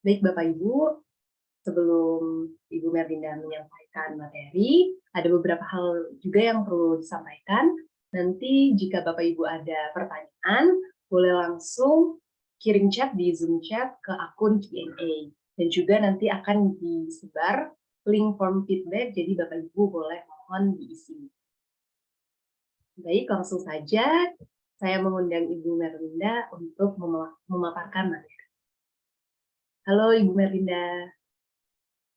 Baik Bapak Ibu, sebelum Ibu Merlinda menyampaikan materi, ada beberapa hal juga yang perlu disampaikan. Nanti jika Bapak Ibu ada pertanyaan, boleh langsung kirim chat di Zoom chat ke akun Q&A. Dan juga nanti akan disebar link form feedback, jadi Bapak Ibu boleh mohon diisi. Baik, langsung saja saya mengundang Ibu Merlinda untuk memaparkan materi. Halo Ibu Merlinda.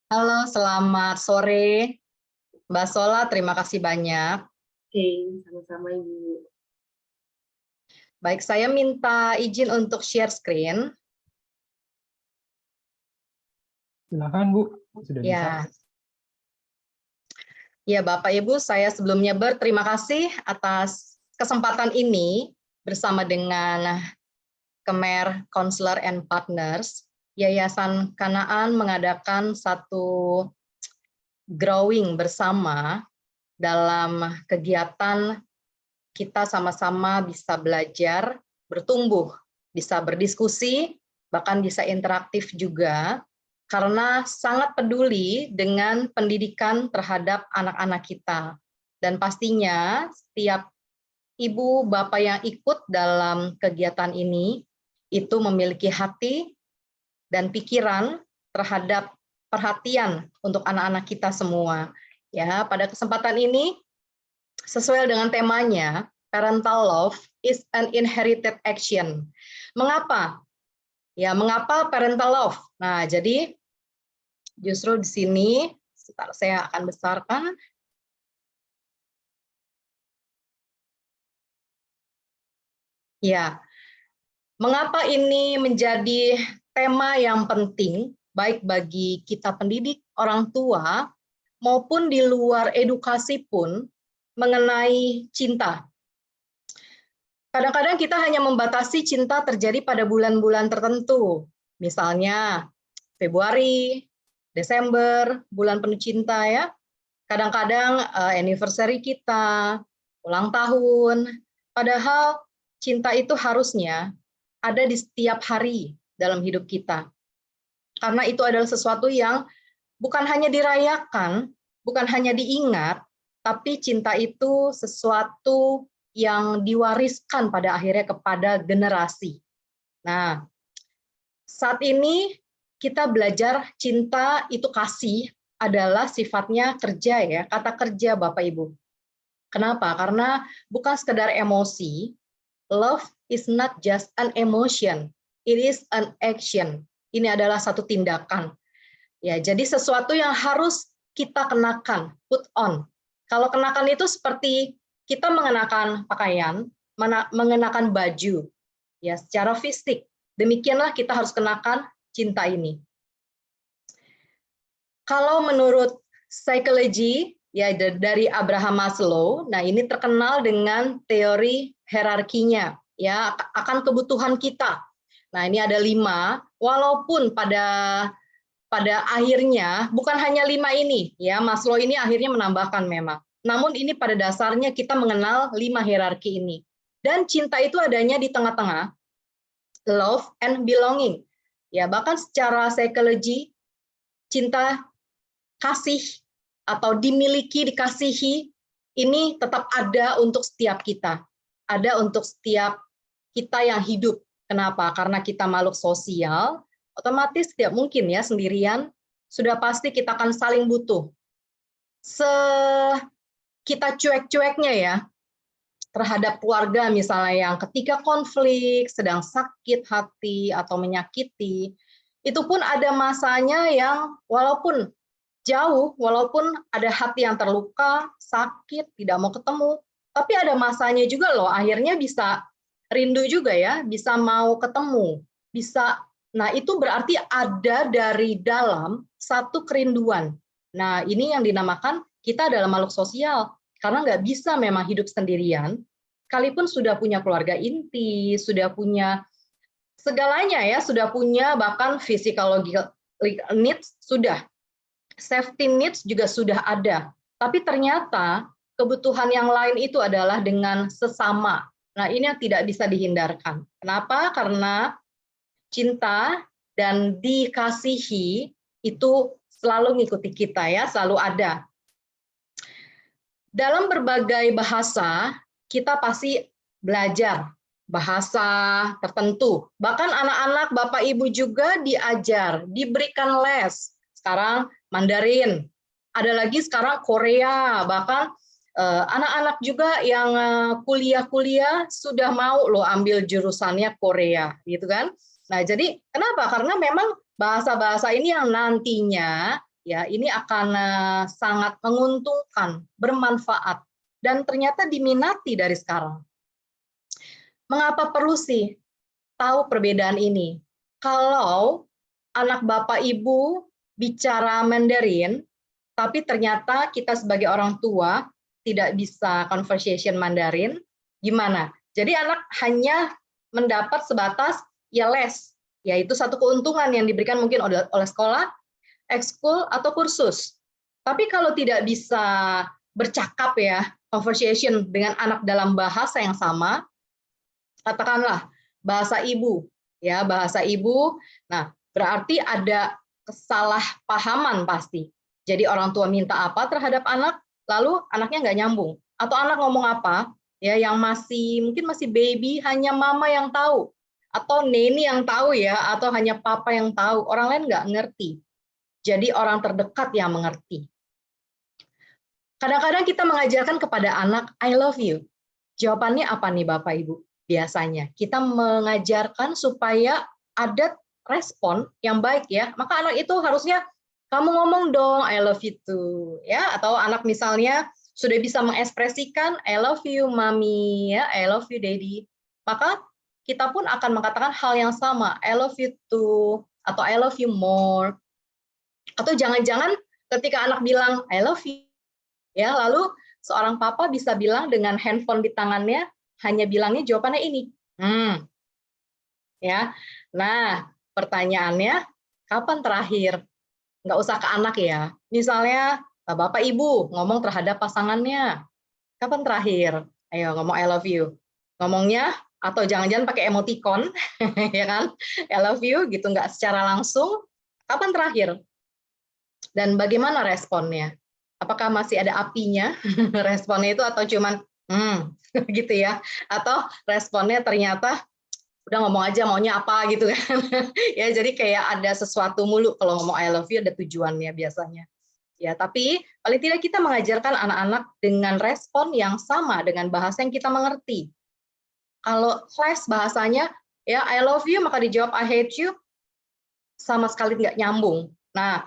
Halo, selamat sore. Mbak Sola, terima kasih banyak. Oke, sama-sama Ibu. Baik, saya minta izin untuk share screen. Silakan Bu, sudah bisa. Ya, Bapak Ibu, saya sebelumnya berterima kasih atas kesempatan ini bersama dengan Kemer Counselor and Partners. Yayasan Kanaan mengadakan satu growing bersama dalam kegiatan kita sama-sama bisa belajar, bertumbuh, bisa berdiskusi, bahkan bisa interaktif juga, karena sangat peduli dengan pendidikan terhadap anak-anak kita. Dan pastinya setiap ibu, bapak yang ikut dalam kegiatan ini, itu memiliki hati dan pikiran terhadap perhatian untuk anak-anak kita semua. Ya, pada kesempatan ini, sesuai dengan temanya, parental love is an inherited action. Mengapa? Ya, mengapa parental love? Nah, jadi justru di sini saya akan besarkan. Ya, mengapa ini menjadi tema yang penting baik bagi kita pendidik, orang tua, maupun di luar edukasi pun mengenai cinta. Kadang-kadang kita hanya membatasi cinta terjadi pada bulan-bulan tertentu, misalnya Februari, Desember, bulan penuh cinta ya. Kadang-kadang anniversary kita, ulang tahun, padahal cinta itu harusnya ada di setiap hari dalam hidup kita. Karena itu adalah sesuatu yang bukan hanya dirayakan, bukan hanya diingat, tapi cinta itu sesuatu yang diwariskan pada akhirnya kepada generasi. Nah, saat ini kita belajar cinta itu kasih adalah sifatnya kerja ya, kata kerja Bapak Ibu. Kenapa? Karena bukan sekedar emosi, love is not just an emotion, it is an action. Ini adalah satu tindakan. Ya, jadi sesuatu yang harus kita kenakan, put on. Kalau kenakan itu seperti kita mengenakan pakaian, mengenakan baju, ya secara fisik. Demikianlah kita harus kenakan cinta ini. Kalau menurut psikologi ya dari Abraham Maslow, nah ini terkenal dengan teori hierarkinya, ya akan kebutuhan kita. Nah ini ada 5, walaupun pada akhirnya bukan hanya 5 ini, ya Maslow ini akhirnya menambahkan memang. Namun ini pada dasarnya kita mengenal 5 hierarki ini. Dan cinta itu adanya di tengah-tengah, love and belonging. Ya bahkan secara psikologi, cinta, kasih atau dimiliki, dikasihi, ini tetap ada untuk setiap kita. Ada untuk setiap kita yang hidup. Kenapa? Karena kita makhluk sosial, otomatis tidak mungkin ya sendirian, sudah pasti kita akan saling butuh. Kita cuek-cueknya ya, terhadap keluarga misalnya yang ketika konflik, sedang sakit hati atau menyakiti, itu pun ada masanya yang walaupun jauh, walaupun ada hati yang terluka, sakit, tidak mau ketemu, tapi ada masanya juga loh, akhirnya bisa rindu juga ya, bisa mau ketemu, bisa. Nah, itu berarti ada dari dalam satu kerinduan. Nah, ini yang dinamakan kita adalah makhluk sosial, karena nggak bisa memang hidup sendirian, sekalipun sudah punya keluarga inti, sudah punya segalanya ya, sudah punya bahkan physiological needs, sudah. Safety needs juga sudah ada. Tapi ternyata kebutuhan yang lain itu adalah dengan sesama. Nah, ini yang tidak bisa dihindarkan. Kenapa? Karena cinta dan dikasihi itu selalu ngikuti kita ya, selalu ada. Dalam berbagai bahasa, kita pasti belajar bahasa tertentu. Bahkan anak-anak, Bapak Ibu juga diajar, diberikan les. Sekarang Mandarin, ada lagi sekarang Korea, bahkan anak-anak juga yang kuliah-kuliah sudah mau loh ambil jurusannya Korea, gitu kan. Nah, jadi kenapa? Karena memang bahasa-bahasa ini yang nantinya ya ini akan sangat menguntungkan, bermanfaat, dan ternyata diminati dari sekarang. Mengapa perlu sih tahu perbedaan ini? Kalau anak Bapak Ibu bicara Mandarin, tapi ternyata kita sebagai orang tua tidak bisa conversation Mandarin, gimana? Jadi anak hanya mendapat sebatas ya les, yaitu satu keuntungan yang diberikan mungkin oleh sekolah, ekskul, atau kursus. Tapi kalau tidak bisa bercakap ya, conversation dengan anak dalam bahasa yang sama, katakanlah bahasa ibu, ya bahasa ibu. Nah, berarti ada kesalahpahaman pasti. Jadi orang tua minta apa terhadap anak, lalu anaknya nggak nyambung. Atau anak ngomong apa, ya yang mungkin masih baby, hanya mama yang tahu, atau neni yang tahu ya, atau hanya papa yang tahu. Orang lain nggak ngerti. Jadi orang terdekat yang mengerti. Kadang-kadang kita mengajarkan kepada anak, I love you. Jawabannya apa nih Bapak Ibu? Biasanya kita mengajarkan supaya ada respon yang baik ya. Maka anak itu harusnya kamu ngomong dong I love you too ya, atau anak misalnya sudah bisa mengekspresikan I love you mommy ya, I love you daddy. Maka kita pun akan mengatakan hal yang sama, I love you too atau I love you more. Atau jangan-jangan ketika anak bilang I love you ya, lalu seorang papa bisa bilang dengan handphone di tangannya, hanya bilangnya jawabannya ini. Ya. Nah, pertanyaannya, kapan terakhir? Nggak usah ke anak ya. Misalnya, Bapak Ibu ngomong terhadap pasangannya. Kapan terakhir? Ayo ngomong I love you. Ngomongnya, atau jangan-jangan pakai emoticon, ya kan? I love you, gitu, nggak secara langsung. Kapan terakhir? Dan bagaimana responnya? Apakah masih ada apinya responnya itu atau cuman gitu ya, atau responnya ternyata udah ngomong aja maunya apa gitu kan. Ya jadi kayak ada sesuatu mulu kalau ngomong I love you, ada tujuannya biasanya ya. Tapi paling tidak kita mengajarkan anak-anak dengan respon yang sama dengan bahasa yang kita mengerti. Kalau flash bahasanya ya I love you maka dijawab I hate you, sama sekali nggak nyambung. Nah,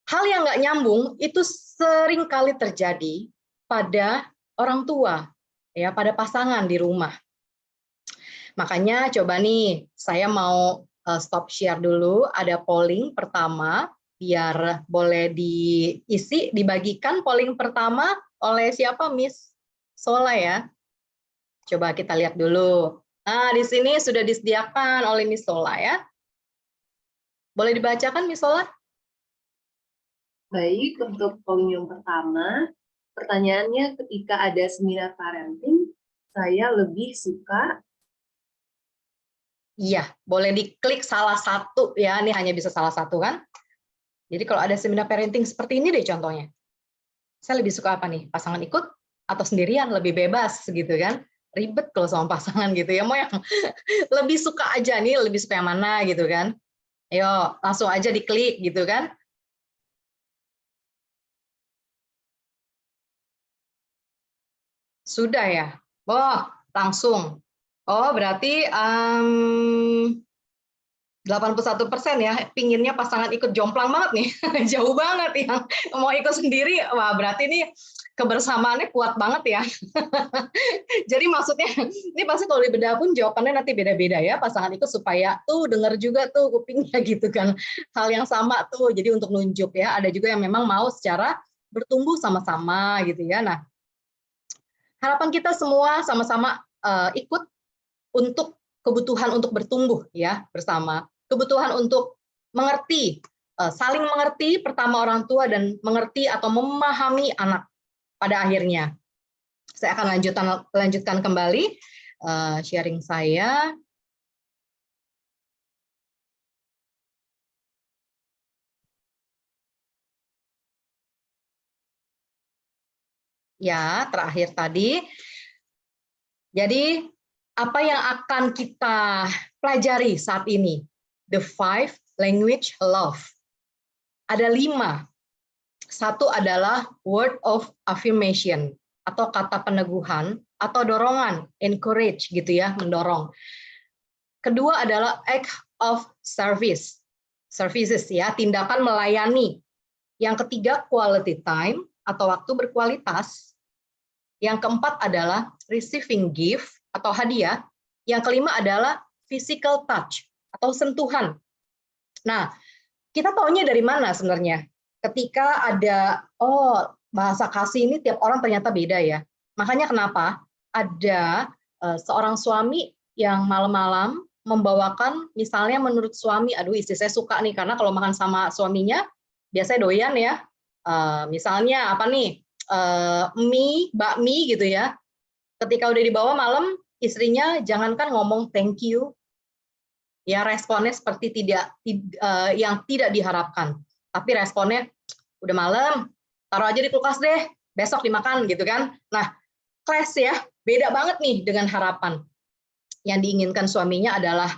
hal yang nggak nyambung itu sering kali terjadi pada orang tua, ya pada pasangan di rumah. Makanya coba nih, saya mau stop share dulu, ada polling pertama, biar boleh diisi, dibagikan polling pertama oleh siapa, Miss Sola ya? Coba kita lihat dulu. Nah, di sini sudah disediakan oleh Miss Sola ya. Boleh dibacakan, Miss Sola? Baik, untuk polling yang pertama, pertanyaannya ketika ada seminar parenting, saya lebih suka. Iya, boleh diklik salah satu ya, ini hanya bisa salah satu kan. Jadi kalau ada seminar parenting seperti ini deh contohnya. Saya lebih suka apa nih? Pasangan ikut atau sendirian, lebih bebas gitu kan. Ribet kalau sama pasangan gitu ya, mau yang lebih suka aja nih, lebih suka yang mana gitu kan. Ayo, langsung aja diklik gitu kan. Sudah ya? Oh, langsung. Oh, berarti 81% ya, pinginnya pasangan ikut, jomplang banget nih, jauh banget yang mau ikut sendiri. Wah, berarti ini kebersamaannya kuat banget ya. Jadi maksudnya, ini pasti kalau di bedah pun jawabannya nanti beda-beda ya, pasangan ikut supaya tuh denger juga tuh kupingnya gitu kan, hal yang sama tuh, jadi untuk nunjuk ya, ada juga yang memang mau secara bertumbuh sama-sama gitu ya. Nah, harapan kita semua sama-sama ikut untuk kebutuhan untuk bertumbuh ya bersama, kebutuhan untuk mengerti, saling mengerti pertama orang tua dan mengerti atau memahami anak pada akhirnya. Saya akan lanjutkan kembali sharing saya. ya, terakhir tadi. Jadi, apa yang akan kita pelajari saat ini? The 5 language love. Ada 5. Satu adalah word of affirmation atau kata peneguhan atau dorongan, encourage gitu ya, mendorong. Kedua adalah act of services ya, tindakan melayani. Yang ketiga quality time atau waktu berkualitas. Yang keempat adalah receiving gift atau hadiah. Yang kelima adalah physical touch atau sentuhan. Nah, kita taunya dari mana sebenarnya? Ketika ada, bahasa kasih ini tiap orang ternyata beda ya. Makanya kenapa ada seorang suami yang malam-malam membawakan, misalnya menurut suami, aduh istri saya suka nih, karena kalau makan sama suaminya, biasanya doyan ya. Misalnya apa nih, mie, bakmi gitu ya. Ketika udah dibawa malam, istrinya jangankan ngomong thank you, ya responnya seperti yang tidak diharapkan. Tapi responnya, udah malam, taruh aja di kulkas deh, besok dimakan gitu kan. Nah, clash ya, beda banget nih dengan harapan. Yang diinginkan suaminya adalah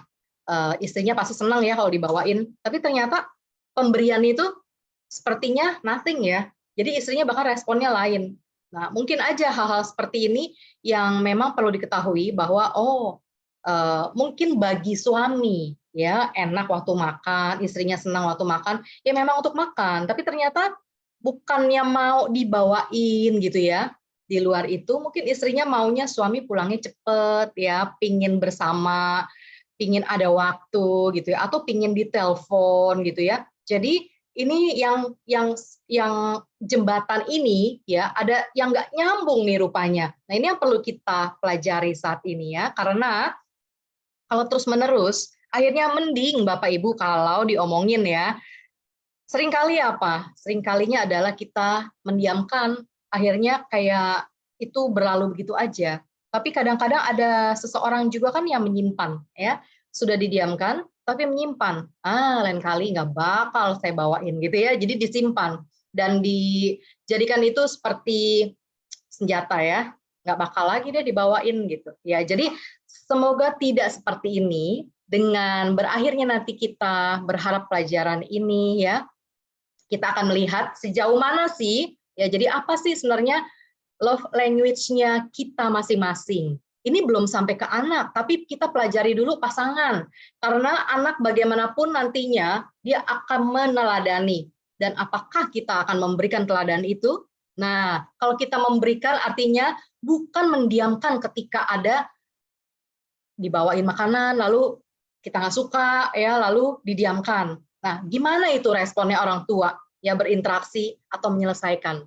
istrinya pasti senang ya kalau dibawain, tapi ternyata pemberian itu sepertinya nothing ya. Jadi istrinya bahkan responnya lain. Nah, mungkin aja hal-hal seperti ini yang memang perlu diketahui bahwa mungkin bagi suami ya enak waktu makan, istrinya senang waktu makan, ya memang untuk makan, tapi ternyata bukannya mau dibawain gitu ya. Di luar itu mungkin istrinya maunya suami pulangnya cepet ya, pingin bersama, pingin ada waktu gitu ya, atau pingin ditelepon gitu ya. Jadi ini yang jembatan ini ya ada yang nggak nyambung nih rupanya. Nah ini yang perlu kita pelajari saat ini ya, karena kalau terus-menerus, akhirnya mending Bapak Ibu kalau diomongin ya. Seringkali apa? Seringkalinya adalah kita mendiamkan, akhirnya kayak itu berlalu begitu aja. Tapi kadang-kadang ada seseorang juga kan yang menyimpan, ya. Sudah didiamkan, tapi menyimpan. Lain kali nggak bakal saya bawain gitu ya. Jadi disimpan dan dijadikan itu seperti senjata ya. Nggak bakal lagi deh dibawain gitu. Ya, jadi semoga tidak seperti ini. Dengan berakhirnya nanti kita berharap pelajaran ini ya, kita akan melihat sejauh mana sih, ya jadi apa sih sebenarnya love language-nya kita masing-masing. Ini belum sampai ke anak, tapi kita pelajari dulu pasangan. Karena anak bagaimanapun nantinya, dia akan meneladani. Dan apakah kita akan memberikan teladan itu? Nah, kalau kita memberikan artinya bukan mendiamkan ketika ada dibawain makanan, lalu kita nggak suka, ya lalu didiamkan. Nah, gimana itu responnya orang tua ya berinteraksi atau menyelesaikan?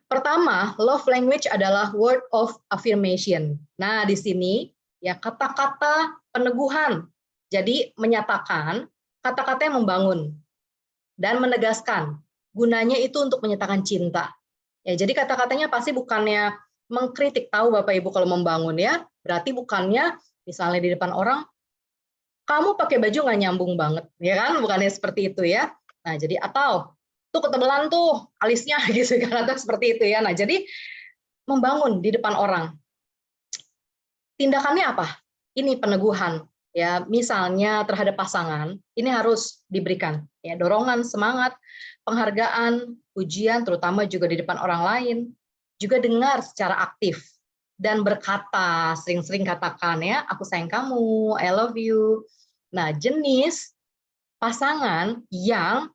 Pertama, love language adalah word of affirmation. Nah, di sini ya kata-kata peneguhan. Jadi menyatakan kata-kata yang membangun dan menegaskan. Gunanya itu untuk menyatakan cinta. Ya, jadi kata-katanya pasti bukannya mengkritik, tahu Bapak Ibu kalau membangun ya, berarti bukannya misalnya di depan orang, kamu pakai baju nggak nyambung banget, ya kan? Bukannya seperti itu ya. Nah, jadi atau tuh ketebelan tuh alisnya gitu kan, atau seperti itu ya. Nah, jadi membangun di depan orang. Tindakannya apa? Ini peneguhan ya, misalnya terhadap pasangan, ini harus diberikan ya dorongan, semangat, penghargaan, pujian terutama juga di depan orang lain. Juga dengar secara aktif dan berkata, sering-sering katakan ya, aku sayang kamu, I love you. Nah, jenis pasangan yang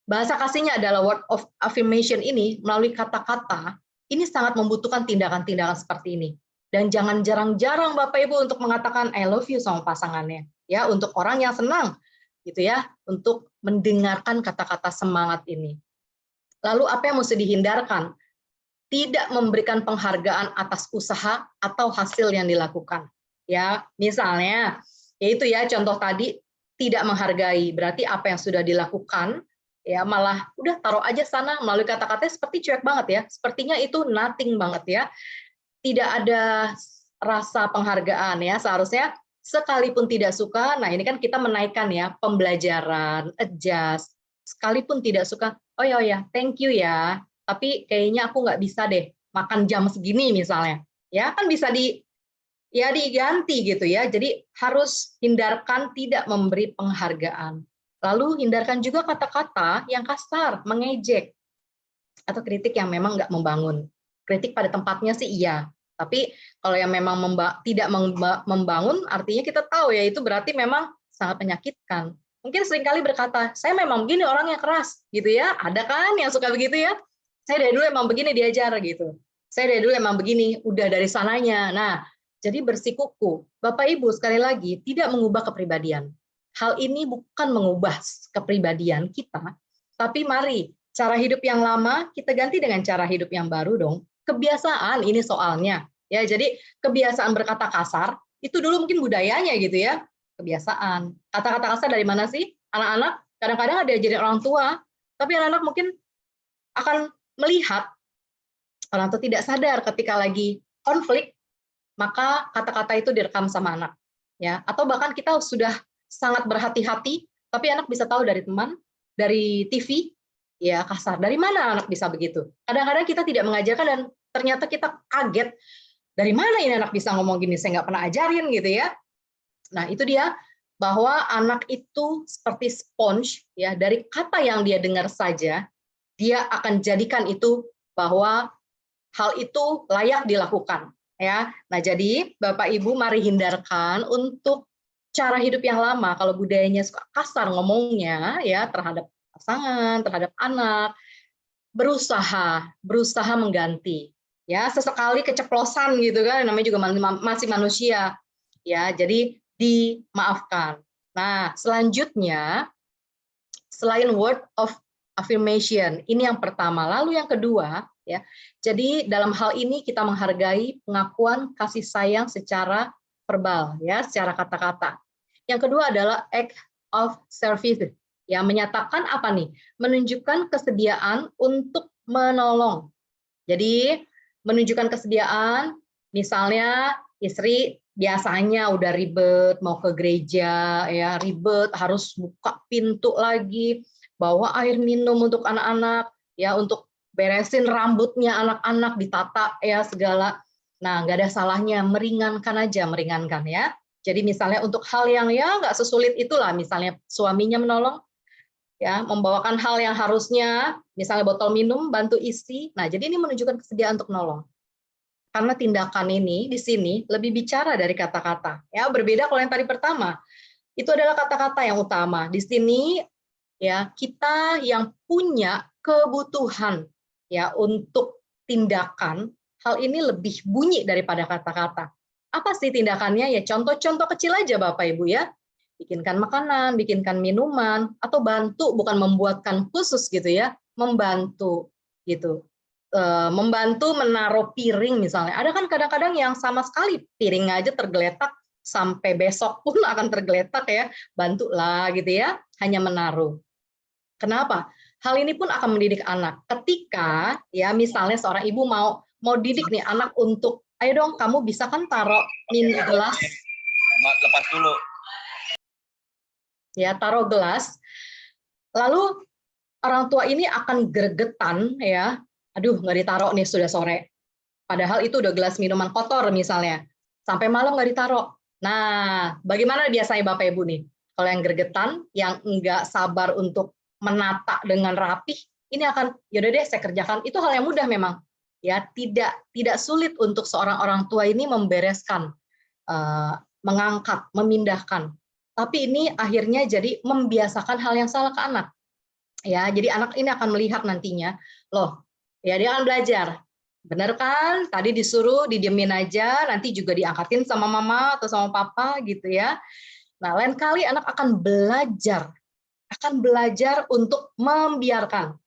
bahasa kasihnya adalah word of affirmation ini melalui kata-kata, ini sangat membutuhkan tindakan-tindakan seperti ini. Dan jangan jarang-jarang Bapak Ibu untuk mengatakan I love you sama pasangannya. Ya, untuk orang yang senang gitu ya, untuk mendengarkan kata-kata semangat ini. Lalu apa yang mesti dihindarkan? Tidak memberikan penghargaan atas usaha atau hasil yang dilakukan. Ya, misalnya, yaitu ya contoh tadi tidak menghargai, berarti apa yang sudah dilakukan ya malah udah taruh aja sana melalui kata-katanya seperti cuek banget ya, sepertinya itu nothing banget ya, tidak ada rasa penghargaan ya, seharusnya sekalipun tidak suka, nah ini kan kita menaikkan ya pembelajaran, adjust, sekalipun tidak suka, oh ya thank you ya, tapi kayaknya aku nggak bisa deh makan jam segini misalnya. Ya, kan bisa diganti gitu ya. Jadi harus hindarkan tidak memberi penghargaan. Lalu hindarkan juga kata-kata yang kasar, mengejek, atau kritik yang memang nggak membangun. Kritik pada tempatnya sih iya, tapi kalau yang memang tidak membangun, artinya kita tahu ya itu berarti memang sangat menyakitkan. Mungkin seringkali berkata, saya memang begini orangnya keras, gitu ya. Ada kan yang suka begitu ya? Saya dari dulu emang begini diajar gitu. Saya dari dulu emang begini, udah dari sananya. Nah, jadi bersikukuh. Bapak Ibu sekali lagi tidak mengubah kepribadian. Hal ini bukan mengubah kepribadian kita, tapi mari cara hidup yang lama kita ganti dengan cara hidup yang baru dong. Kebiasaan ini soalnya. Ya, jadi kebiasaan berkata kasar itu dulu mungkin budayanya gitu ya. Kebiasaan. Kata-kata kasar dari mana sih? Anak-anak kadang-kadang ada jadi orang tua, tapi anak-anak mungkin akan melihat orang tua tidak sadar ketika lagi konflik, maka kata-kata itu direkam sama anak. Ya, atau bahkan kita sudah sangat berhati-hati, tapi anak bisa tahu dari teman, dari TV, ya kasar. Dari mana anak bisa begitu? Kadang-kadang kita tidak mengajarkan dan ternyata kita kaget, dari mana ini anak bisa ngomong gini, saya nggak pernah ajarin gitu ya. Nah itu dia, bahwa anak itu seperti sponge, ya dari kata yang dia dengar saja, dia akan jadikan itu bahwa hal itu layak dilakukan. Ya, nah jadi Bapak Ibu mari hindarkan untuk cara hidup yang lama. Kalau budayanya suka kasar ngomongnya ya terhadap pasangan, terhadap anak, berusaha mengganti. Ya, sesekali keceplosan gitu kan, namanya juga masih manusia. Ya, jadi dimaafkan. Nah, selanjutnya selain word of affirmation, ini yang pertama. Lalu yang kedua, ya. Jadi dalam hal ini kita menghargai pengakuan kasih sayang secara verbal, ya, secara kata-kata. Yang kedua adalah act of service. Ya, menyatakan apa nih? Menunjukkan kesediaan untuk menolong. Jadi menunjukkan kesediaan, misalnya istri biasanya udah ribet mau ke gereja ya, ribet harus buka pintu lagi, bawa air minum untuk anak-anak ya, untuk beresin rambutnya anak-anak, ditata ya segala. Nah, nggak ada salahnya meringankan aja, meringankan ya. Jadi misalnya untuk hal yang ya nggak sesulit itulah, misalnya suaminya menolong ya, membawakan hal yang harusnya misalnya botol minum bantu isi. Nah, jadi ini menunjukkan kesediaan untuk menolong. Karena tindakan ini di sini lebih bicara dari kata-kata. Ya, berbeda kalau yang tadi pertama. Itu adalah kata-kata yang utama. Di sini ya, kita yang punya kebutuhan ya untuk tindakan, hal ini lebih bunyi daripada kata-kata. Apa sih tindakannya? Ya contoh-contoh kecil aja Bapak Ibu ya. Bikinkan makanan, bikinkan minuman, atau bantu, bukan membuatkan khusus gitu ya, membantu gitu. Membantu menaruh piring misalnya. Ada kan kadang-kadang yang sama sekali piring aja tergeletak, sampai besok pun akan tergeletak ya, bantulah gitu ya, hanya menaruh. Kenapa? Hal ini pun akan mendidik anak. Ketika ya misalnya seorang ibu mau didik nih anak untuk, ayo dong kamu bisa kan taruh gelas. Lepas dulu. Ya, taruh gelas. Lalu orang tua ini akan gregetan ya. Aduh, nggak ditaruh nih sudah sore. Padahal itu udah gelas minuman kotor misalnya. Sampai malam nggak ditaruh. Nah, bagaimana biasanya Bapak Ibu nih? Kalau yang gregetan, yang nggak sabar untuk menata dengan rapih, ini akan, yaudah deh saya kerjakan. Itu hal yang mudah memang. Ya, tidak sulit untuk seorang orang tua ini membereskan, mengangkat, memindahkan. Tapi ini akhirnya jadi membiasakan hal yang salah ke anak. Ya, jadi anak ini akan melihat nantinya, loh, ya dia akan belajar. Benar kan? Tadi disuruh didiemin aja, nanti juga diangkatin sama mama atau sama papa gitu ya. Nah, lain kali anak akan belajar untuk membiarkan,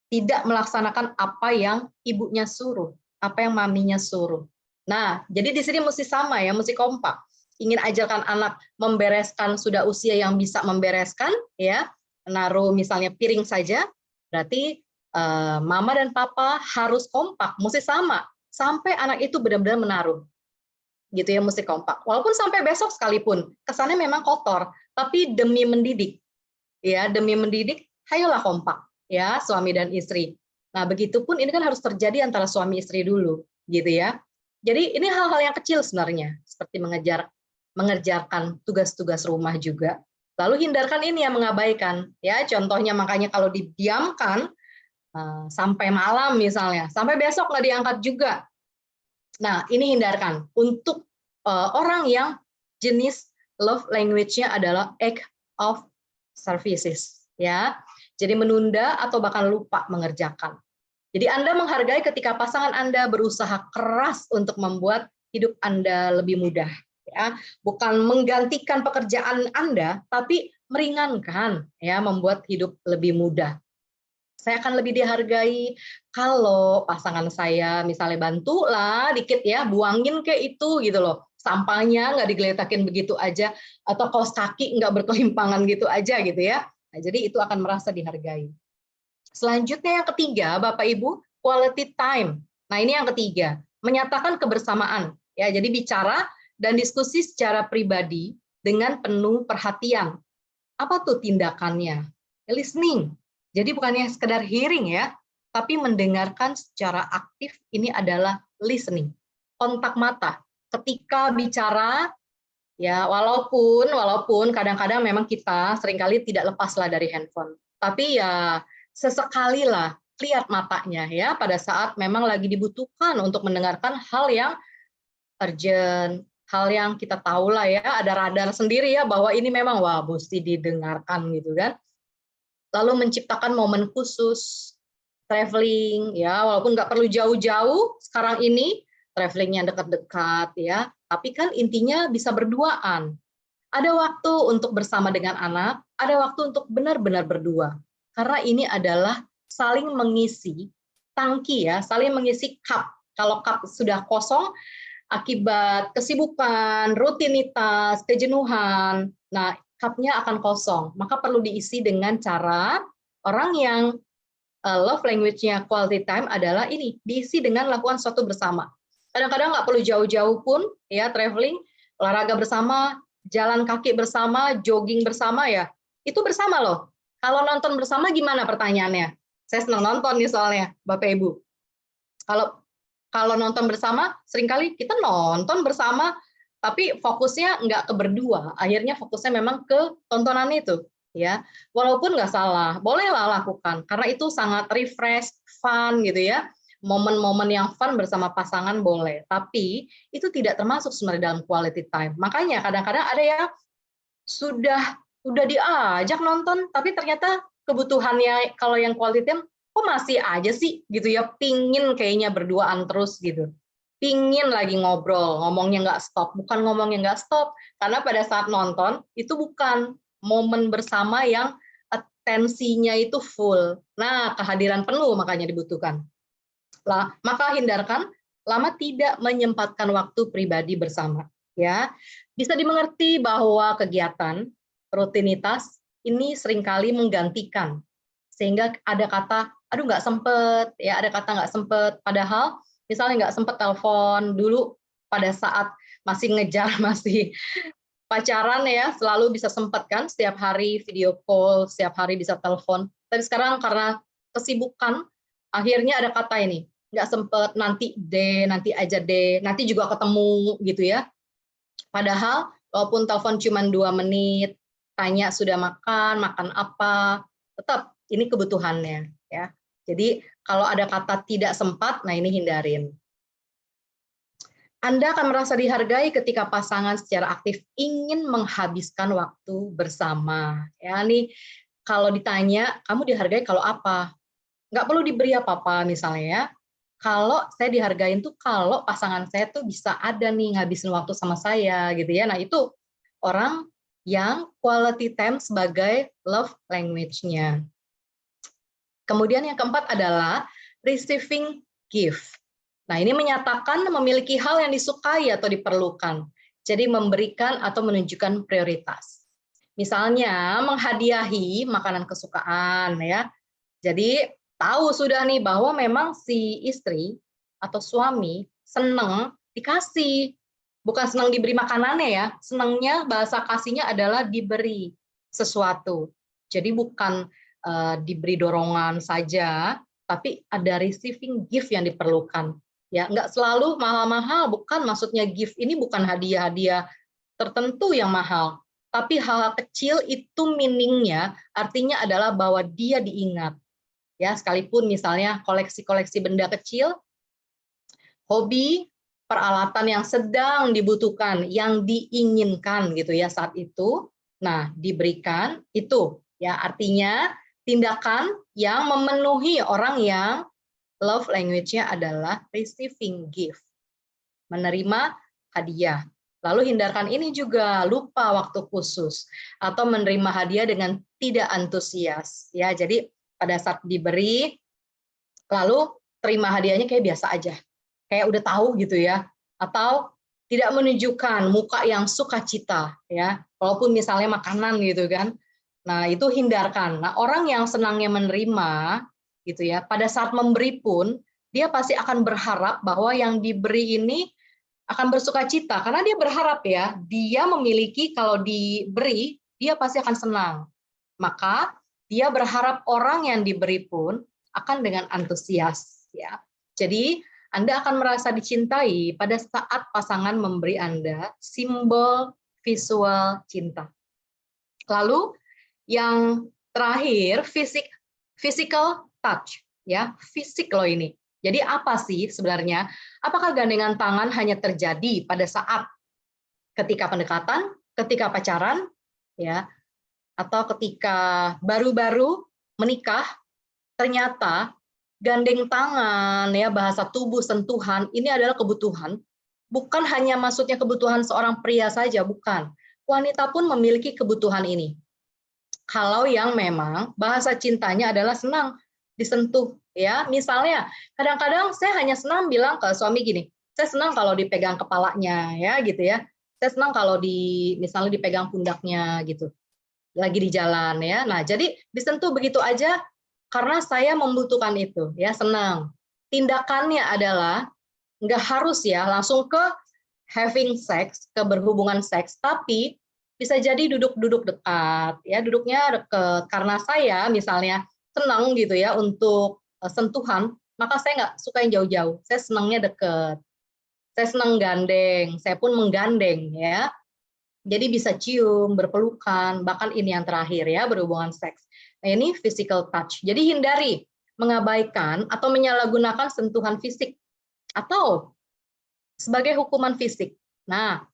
tidak melaksanakan apa yang ibunya suruh, apa yang maminya suruh. Nah, jadi di sini mesti sama ya, mesti kompak. Ingin ajarkan anak membereskan sudah usia yang bisa membereskan, ya, menaruh misalnya piring saja, berarti mama dan papa harus kompak, mesti sama, sampai anak itu benar-benar menaruh, gitu ya, mesti kompak. Walaupun sampai besok sekalipun, kesannya memang kotor, tapi demi mendidik, ya, demi mendidik, ayolah kompak, ya, suami dan istri. Nah, begitupun ini kan harus terjadi antara suami istri dulu, gitu ya. Jadi ini hal-hal yang kecil sebenarnya, seperti mengerjakan tugas-tugas rumah juga. Lalu hindarkan ini yang mengabaikan, ya. Contohnya makanya kalau didiamkan sampai malam misalnya, sampai besok nggak diangkat juga. Nah, ini hindarkan untuk orang yang jenis love language-nya adalah act of services, ya. Jadi menunda atau bahkan lupa mengerjakan. Jadi Anda menghargai ketika pasangan Anda berusaha keras untuk membuat hidup Anda lebih mudah, ya. Bukan menggantikan pekerjaan Anda, tapi meringankan, ya, membuat hidup lebih mudah. Saya akan lebih dihargai kalau pasangan saya misalnya bantulah dikit ya, buangin kayak itu gitu loh. Sampahnya nggak digeletakin begitu aja, atau kaos kaki nggak berkelimpangan gitu aja gitu ya. Nah, jadi itu akan merasa dihargai. Selanjutnya yang ketiga, Bapak Ibu, quality time. Nah, ini yang ketiga, menyatakan kebersamaan. Ya, jadi bicara dan diskusi secara pribadi dengan penuh perhatian. Apa tuh tindakannya? Listening. Jadi bukannya sekedar hearing ya, tapi mendengarkan secara aktif, ini adalah listening. Kontak mata. Ketika bicara, ya walaupun kadang-kadang memang kita seringkali tidak lepaslah dari handphone. Tapi ya sesekali lah lihat matanya ya pada saat memang lagi dibutuhkan untuk mendengarkan hal yang urgent, hal yang kita tahu lah ya, ada radar sendiri ya bahwa ini memang wah mesti didengarkan gitu kan. Lalu menciptakan momen khusus, traveling ya, walaupun nggak perlu jauh-jauh sekarang ini, travelingnya dekat-dekat ya, tapi kan intinya bisa berduaan. Ada waktu untuk bersama dengan anak, ada waktu untuk benar-benar berdua. Karena ini adalah saling mengisi tangki ya, saling mengisi cup. Kalau cup sudah kosong, akibat kesibukan, rutinitas, kejenuhan, nah cupnya akan kosong. Maka perlu diisi dengan cara orang yang love language-nya quality time adalah ini, diisi dengan lakukan sesuatu bersama. Kadang-kadang nggak perlu jauh-jauh pun, ya traveling, olahraga bersama, jalan kaki bersama, jogging bersama ya, itu bersama loh. Kalau nonton bersama gimana pertanyaannya? Saya senang nonton nih soalnya, Bapak Ibu. Kalau nonton bersama, seringkali kita nonton bersama, tapi fokusnya nggak ke berdua. Akhirnya fokusnya memang ke tontonan itu, ya. Walaupun nggak salah, bolehlah lakukan, karena itu sangat refresh, fun gitu ya. Momen-momen yang fun bersama pasangan boleh, tapi itu tidak termasuk sebenarnya dalam quality time. Makanya kadang-kadang ada yang sudah diajak nonton, tapi ternyata kebutuhannya kalau yang quality time, kok masih aja sih gitu ya, pingin kayaknya berduaan terus gitu. Pingin lagi ngobrol, ngomongnya nggak stop. Bukan ngomongnya nggak stop, karena pada saat nonton, itu bukan momen bersama yang atensinya itu full. Nah, kehadiran penuh makanya dibutuhkan. Lah, maka hindarkan lama tidak menyempatkan waktu pribadi bersama. Ya, bisa dimengerti bahwa kegiatan rutinitas ini seringkali menggantikan, sehingga ada kata, aduh nggak sempet, ya ada kata nggak sempet. Padahal misalnya nggak sempet telepon dulu pada saat masih ngejar, masih pacaran ya, selalu bisa sempet kan, setiap hari video call, setiap hari bisa telepon. Tapi sekarang karena kesibukan, akhirnya ada kata ini, nggak sempet, nanti deh, nanti aja deh, nanti juga ketemu gitu ya. Padahal walaupun telepon cuma 2 menit, tanya sudah makan apa, tetap ini kebutuhannya ya. Jadi kalau ada kata tidak sempat, nah ini hindarin. Anda akan merasa dihargai ketika pasangan secara aktif ingin menghabiskan waktu bersama. Ya, nih kalau ditanya, kamu dihargai kalau apa? Nggak perlu diberi apa-apa misalnya ya. Kalau saya dihargain tuh kalau pasangan saya tuh bisa ada nih ngabisin waktu sama saya gitu ya. Nah itu orang yang quality time sebagai love language-nya. Kemudian yang keempat adalah receiving gift. Nah ini menyatakan memiliki hal yang disukai atau diperlukan. Jadi memberikan atau menunjukkan prioritas. Misalnya menghadiahi makanan kesukaan ya. Jadi tahu sudah nih bahwa memang si istri atau suami senang dikasih, bukan senang diberi makanannya ya, senangnya bahasa kasihnya adalah diberi sesuatu. Jadi bukan diberi dorongan saja, tapi ada receiving gift yang diperlukan. Ya, nggak selalu mahal-mahal, bukan maksudnya gift ini bukan hadiah-hadiah tertentu yang mahal, tapi hal-hal kecil itu meaningnya artinya adalah bahwa dia diingat. Ya, sekalipun misalnya koleksi-koleksi benda kecil, hobi, peralatan yang sedang dibutuhkan, yang diinginkan gitu ya saat itu, nah diberikan itu ya artinya tindakan yang memenuhi orang yang love language-nya adalah receiving gift, menerima hadiah. Lalu hindarkan ini juga lupa waktu khusus atau menerima hadiah dengan tidak antusias. Ya, jadi pada saat diberi, lalu terima hadiahnya kayak biasa aja, kayak udah tahu gitu ya, atau tidak menunjukkan muka yang sukacita ya, walaupun misalnya makanan gitu kan. Nah itu hindarkan. Nah orang yang senangnya menerima gitu ya, pada saat memberi pun dia pasti akan berharap bahwa yang diberi ini akan bersukacita karena dia berharap ya, dia memiliki kalau diberi dia pasti akan senang. Maka dia berharap orang yang diberi pun akan dengan antusias ya. Jadi Anda akan merasa dicintai pada saat pasangan memberi Anda simbol visual cinta. Lalu yang terakhir physical touch ya, fisik loh ini. Jadi apa sih sebenarnya? Apakah gandengan tangan hanya terjadi pada saat ketika pendekatan, ketika pacaran, ya, atau ketika baru-baru menikah? Ternyata gandeng tangan, ya, bahasa tubuh, sentuhan, ini adalah kebutuhan. Bukan hanya maksudnya kebutuhan seorang pria saja, bukan. Wanita pun memiliki kebutuhan ini. Kalau yang memang bahasa cintanya adalah senang disentuh, ya, misalnya kadang-kadang saya hanya senang bilang ke suami gini, saya senang kalau dipegang kepalanya, ya gitu ya, saya senang kalau misalnya dipegang pundaknya gitu, lagi di jalan ya, nah jadi disentuh begitu aja karena saya membutuhkan itu, ya senang. Tindakannya adalah nggak harus ya langsung ke having sex, ke berhubungan seks, tapi bisa jadi duduk-duduk dekat, ya duduknya dekat. Karena saya misalnya senang gitu ya untuk sentuhan, maka saya nggak suka yang jauh-jauh. Saya senangnya dekat. Saya senang gandeng, saya pun menggandeng ya. Jadi bisa cium, berpelukan, bahkan ini yang terakhir ya berhubungan seks. Nah ini physical touch. Jadi hindari mengabaikan atau menyalahgunakan sentuhan fisik atau sebagai hukuman fisik. Nah,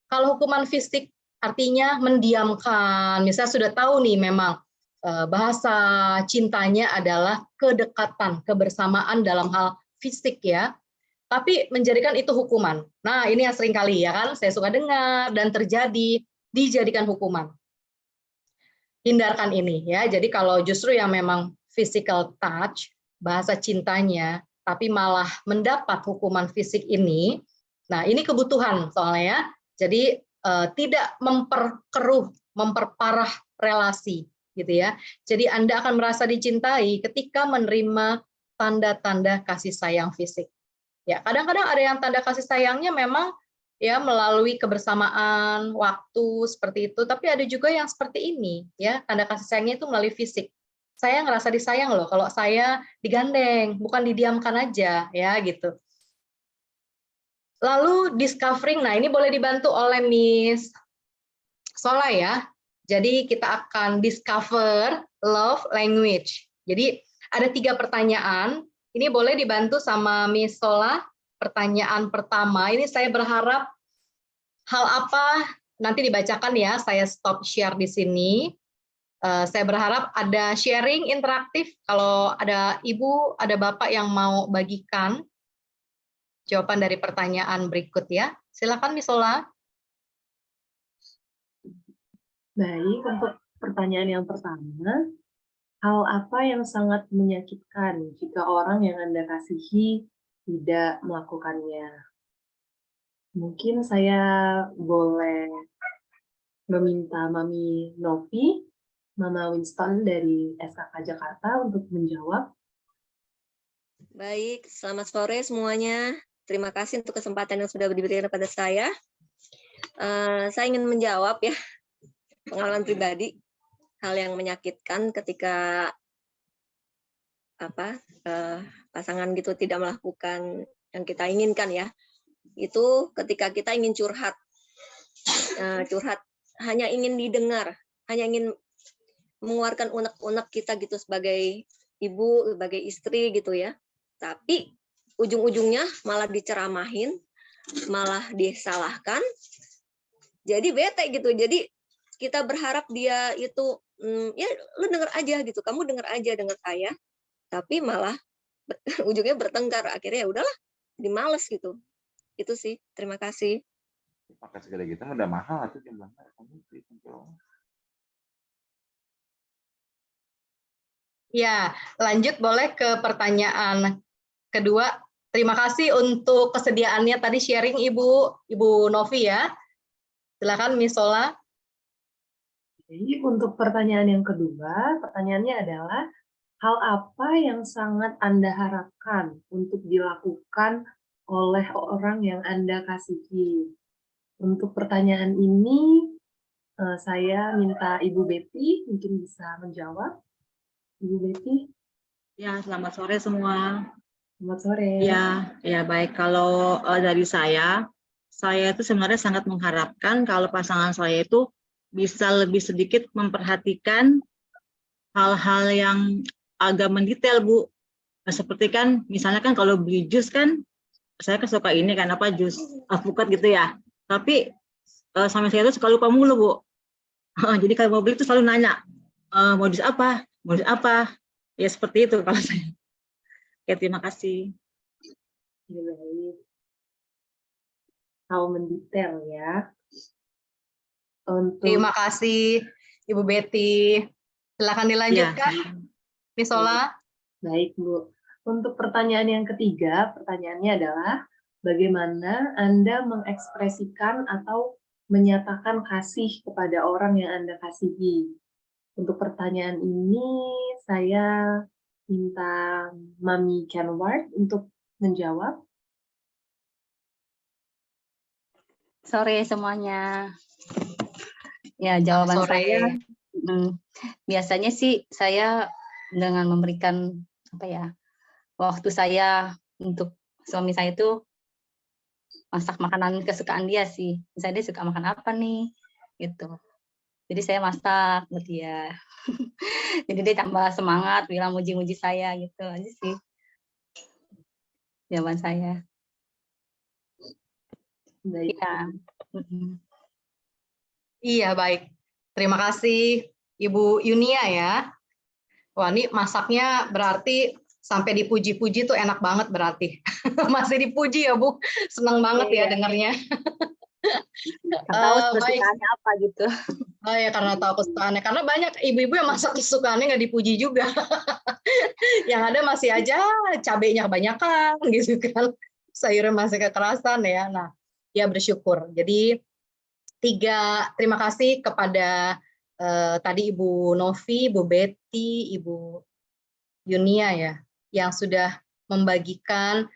kalau hukuman fisik artinya mendiamkan, misalnya sudah tahu nih memang bahasa cintanya adalah kedekatan, kebersamaan dalam hal fisik ya, tapi menjadikan itu hukuman. Nah, ini yang sering kali ya kan, saya suka dengar dan terjadi, dijadikan hukuman. Hindarkan ini ya, jadi kalau justru yang memang physical touch, bahasa cintanya, tapi malah mendapat hukuman fisik ini, nah ini kebutuhan soalnya ya, jadi tidak memperkeruh, memperparah relasi gitu ya. Jadi Anda akan merasa dicintai ketika menerima tanda-tanda kasih sayang fisik. Ya, kadang-kadang ada yang tanda kasih sayangnya memang ya melalui kebersamaan, waktu seperti itu, tapi ada juga yang seperti ini ya, tanda kasih sayangnya itu melalui fisik. Saya ngerasa disayang loh kalau saya digandeng, bukan didiamkan aja ya gitu. Lalu discovering, nah ini boleh dibantu oleh Miss Sola ya. Jadi kita akan discover love language. Jadi ada 3 pertanyaan. Ini boleh dibantu sama Miss Sola. Pertanyaan pertama, ini saya berharap hal apa nanti dibacakan ya. Saya stop share di sini. Saya berharap ada sharing interaktif. Kalau ada ibu, ada bapak yang mau bagikan jawaban dari pertanyaan berikut ya. Silakan Miss Sola. Baik, untuk pertanyaan yang pertama, hal apa yang sangat menyakitkan jika orang yang Anda kasihi tidak melakukannya? Mungkin saya boleh meminta Mami Novi, Mama Winston dari SKK Jakarta untuk menjawab. Baik, selamat sore semuanya. Terima kasih untuk kesempatan yang sudah diberikan kepada saya. Saya ingin menjawab ya, pengalaman pribadi, hal yang menyakitkan ketika pasangan gitu tidak melakukan yang kita inginkan ya. Itu ketika kita ingin curhat, hanya ingin didengar, hanya ingin mengeluarkan unek-unek kita gitu sebagai ibu, sebagai istri gitu ya. Tapi ujung-ujungnya malah diceramahin, malah disalahkan. Jadi bete gitu. Jadi kita berharap dia itu ya lu denger aja gitu, kamu denger aja denger saya. Tapi malah ujungnya bertengkar, akhirnya ya udahlah, dimales gitu. Itu sih. Terima kasih. Pakai segala gitu udah mahal tuh jumlahnya. Ya, lanjut boleh ke pertanyaan kedua. Terima kasih untuk kesediaannya tadi sharing Ibu Novi ya. Silakan Miss Sola. Jadi untuk pertanyaan yang kedua, pertanyaannya adalah hal apa yang sangat Anda harapkan untuk dilakukan oleh orang yang Anda kasihi? Untuk pertanyaan ini, saya minta Ibu Betty mungkin bisa menjawab. Ibu Betty. Ya, selamat sore semua. Selamat sore. Ya baik. Kalau dari saya itu sebenarnya sangat mengharapkan kalau pasangan saya itu bisa lebih sedikit memperhatikan hal-hal yang agak mendetail, Bu. Seperti kan, misalnya kan kalau beli jus kan, saya suka ini kan apa jus alpukat gitu ya. Tapi suami saya itu suka lupa mulu, Bu. Jadi kalau mau beli itu selalu nanya, mau jus apa? Mau jus apa? Ya seperti itu kalau saya. Oke, terima kasih. Baik. How mendetail ya. Terima kasih Ibu Betty. Silakan dilanjutkan, Miss Sola. Baik, Bu. Untuk pertanyaan yang ketiga, pertanyaannya adalah bagaimana Anda mengekspresikan atau menyatakan kasih kepada orang yang Anda kasihi. Untuk pertanyaan ini, saya minta Mami Kenward untuk menjawab. Sore semuanya. Ya, jawaban saya biasanya sih saya dengan memberikan waktu saya untuk suami saya itu masak makanan kesukaan dia sih. Misalnya dia suka makan apa nih, gitu. Jadi saya masak buat dia. Jadi dia tambah semangat, bilang muji-muji saya gitu aja sih. Jawaban saya. Baik. Ya. Iya, baik. Terima kasih Ibu Yunia ya. Wah, ini masaknya berarti sampai dipuji-puji tuh enak banget berarti. Masih dipuji ya, Bu. Senang banget ya dengarnya. Tahu kesukaannya apa gitu. Oh ya, karena tahu kesukaannya. Karena banyak ibu-ibu yang masak kesukaannya nggak dipuji juga. Yang ada masih aja cabenya kebanyakan gitu kan. Sayurnya masih kekerasan ya. Nah, ya bersyukur. Jadi terima kasih kepada tadi Ibu Novi, Ibu Betty, Ibu Yunia ya, yang sudah membagikan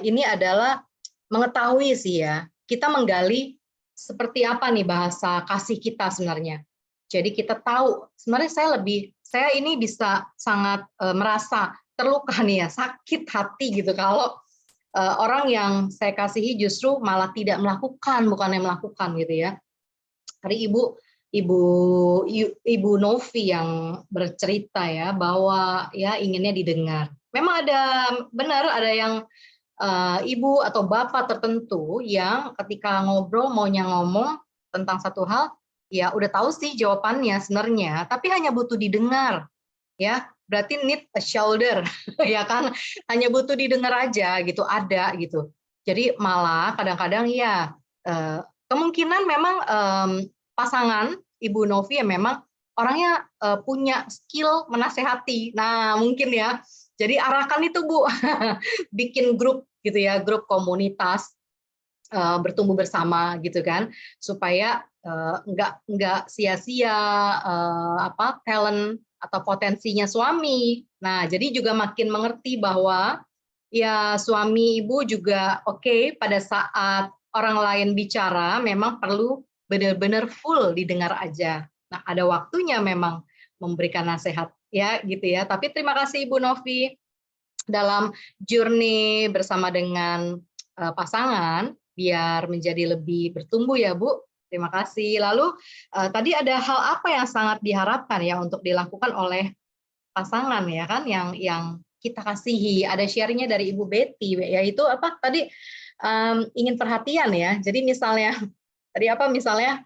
ini adalah mengetahui sih ya, kita menggali seperti apa nih bahasa kasih kita sebenarnya. Jadi kita tahu sebenarnya saya ini bisa sangat merasa terluka nih ya, sakit hati gitu kalau orang yang saya kasihi justru malah tidak melakukan, bukannya melakukan gitu ya. Tadi Ibu Novi yang bercerita ya bahwa ya inginnya didengar. Memang ada yang ibu atau bapak tertentu yang ketika ngobrol maunya ngomong tentang satu hal, ya udah tahu sih jawabannya sebenarnya, tapi hanya butuh didengar, ya berarti need a shoulder, ya kan, hanya butuh didengar aja gitu, ada gitu. Jadi malah kadang-kadang ya kemungkinan memang pasangan Ibu Novi ya memang orangnya punya skill menasehati. Nah mungkin ya. Jadi arahkan itu Bu, bikin grup gitu ya, grup komunitas bertumbuh bersama gitu kan, supaya nggak sia-sia talent atau potensinya suami. Nah jadi juga makin mengerti bahwa ya suami ibu juga oke, pada saat orang lain bicara memang perlu benar-benar full didengar aja. Nah ada waktunya memang memberikan nasihat ya gitu ya. Tapi terima kasih Ibu Novi dalam journey bersama dengan pasangan biar menjadi lebih bertumbuh ya Bu. Terima kasih. Lalu tadi ada hal apa yang sangat diharapkan ya untuk dilakukan oleh pasangan ya kan yang kita kasihi. Ada sharingnya dari Ibu Betty yaitu apa tadi ingin perhatian ya. Jadi misalnya tadi apa misalnya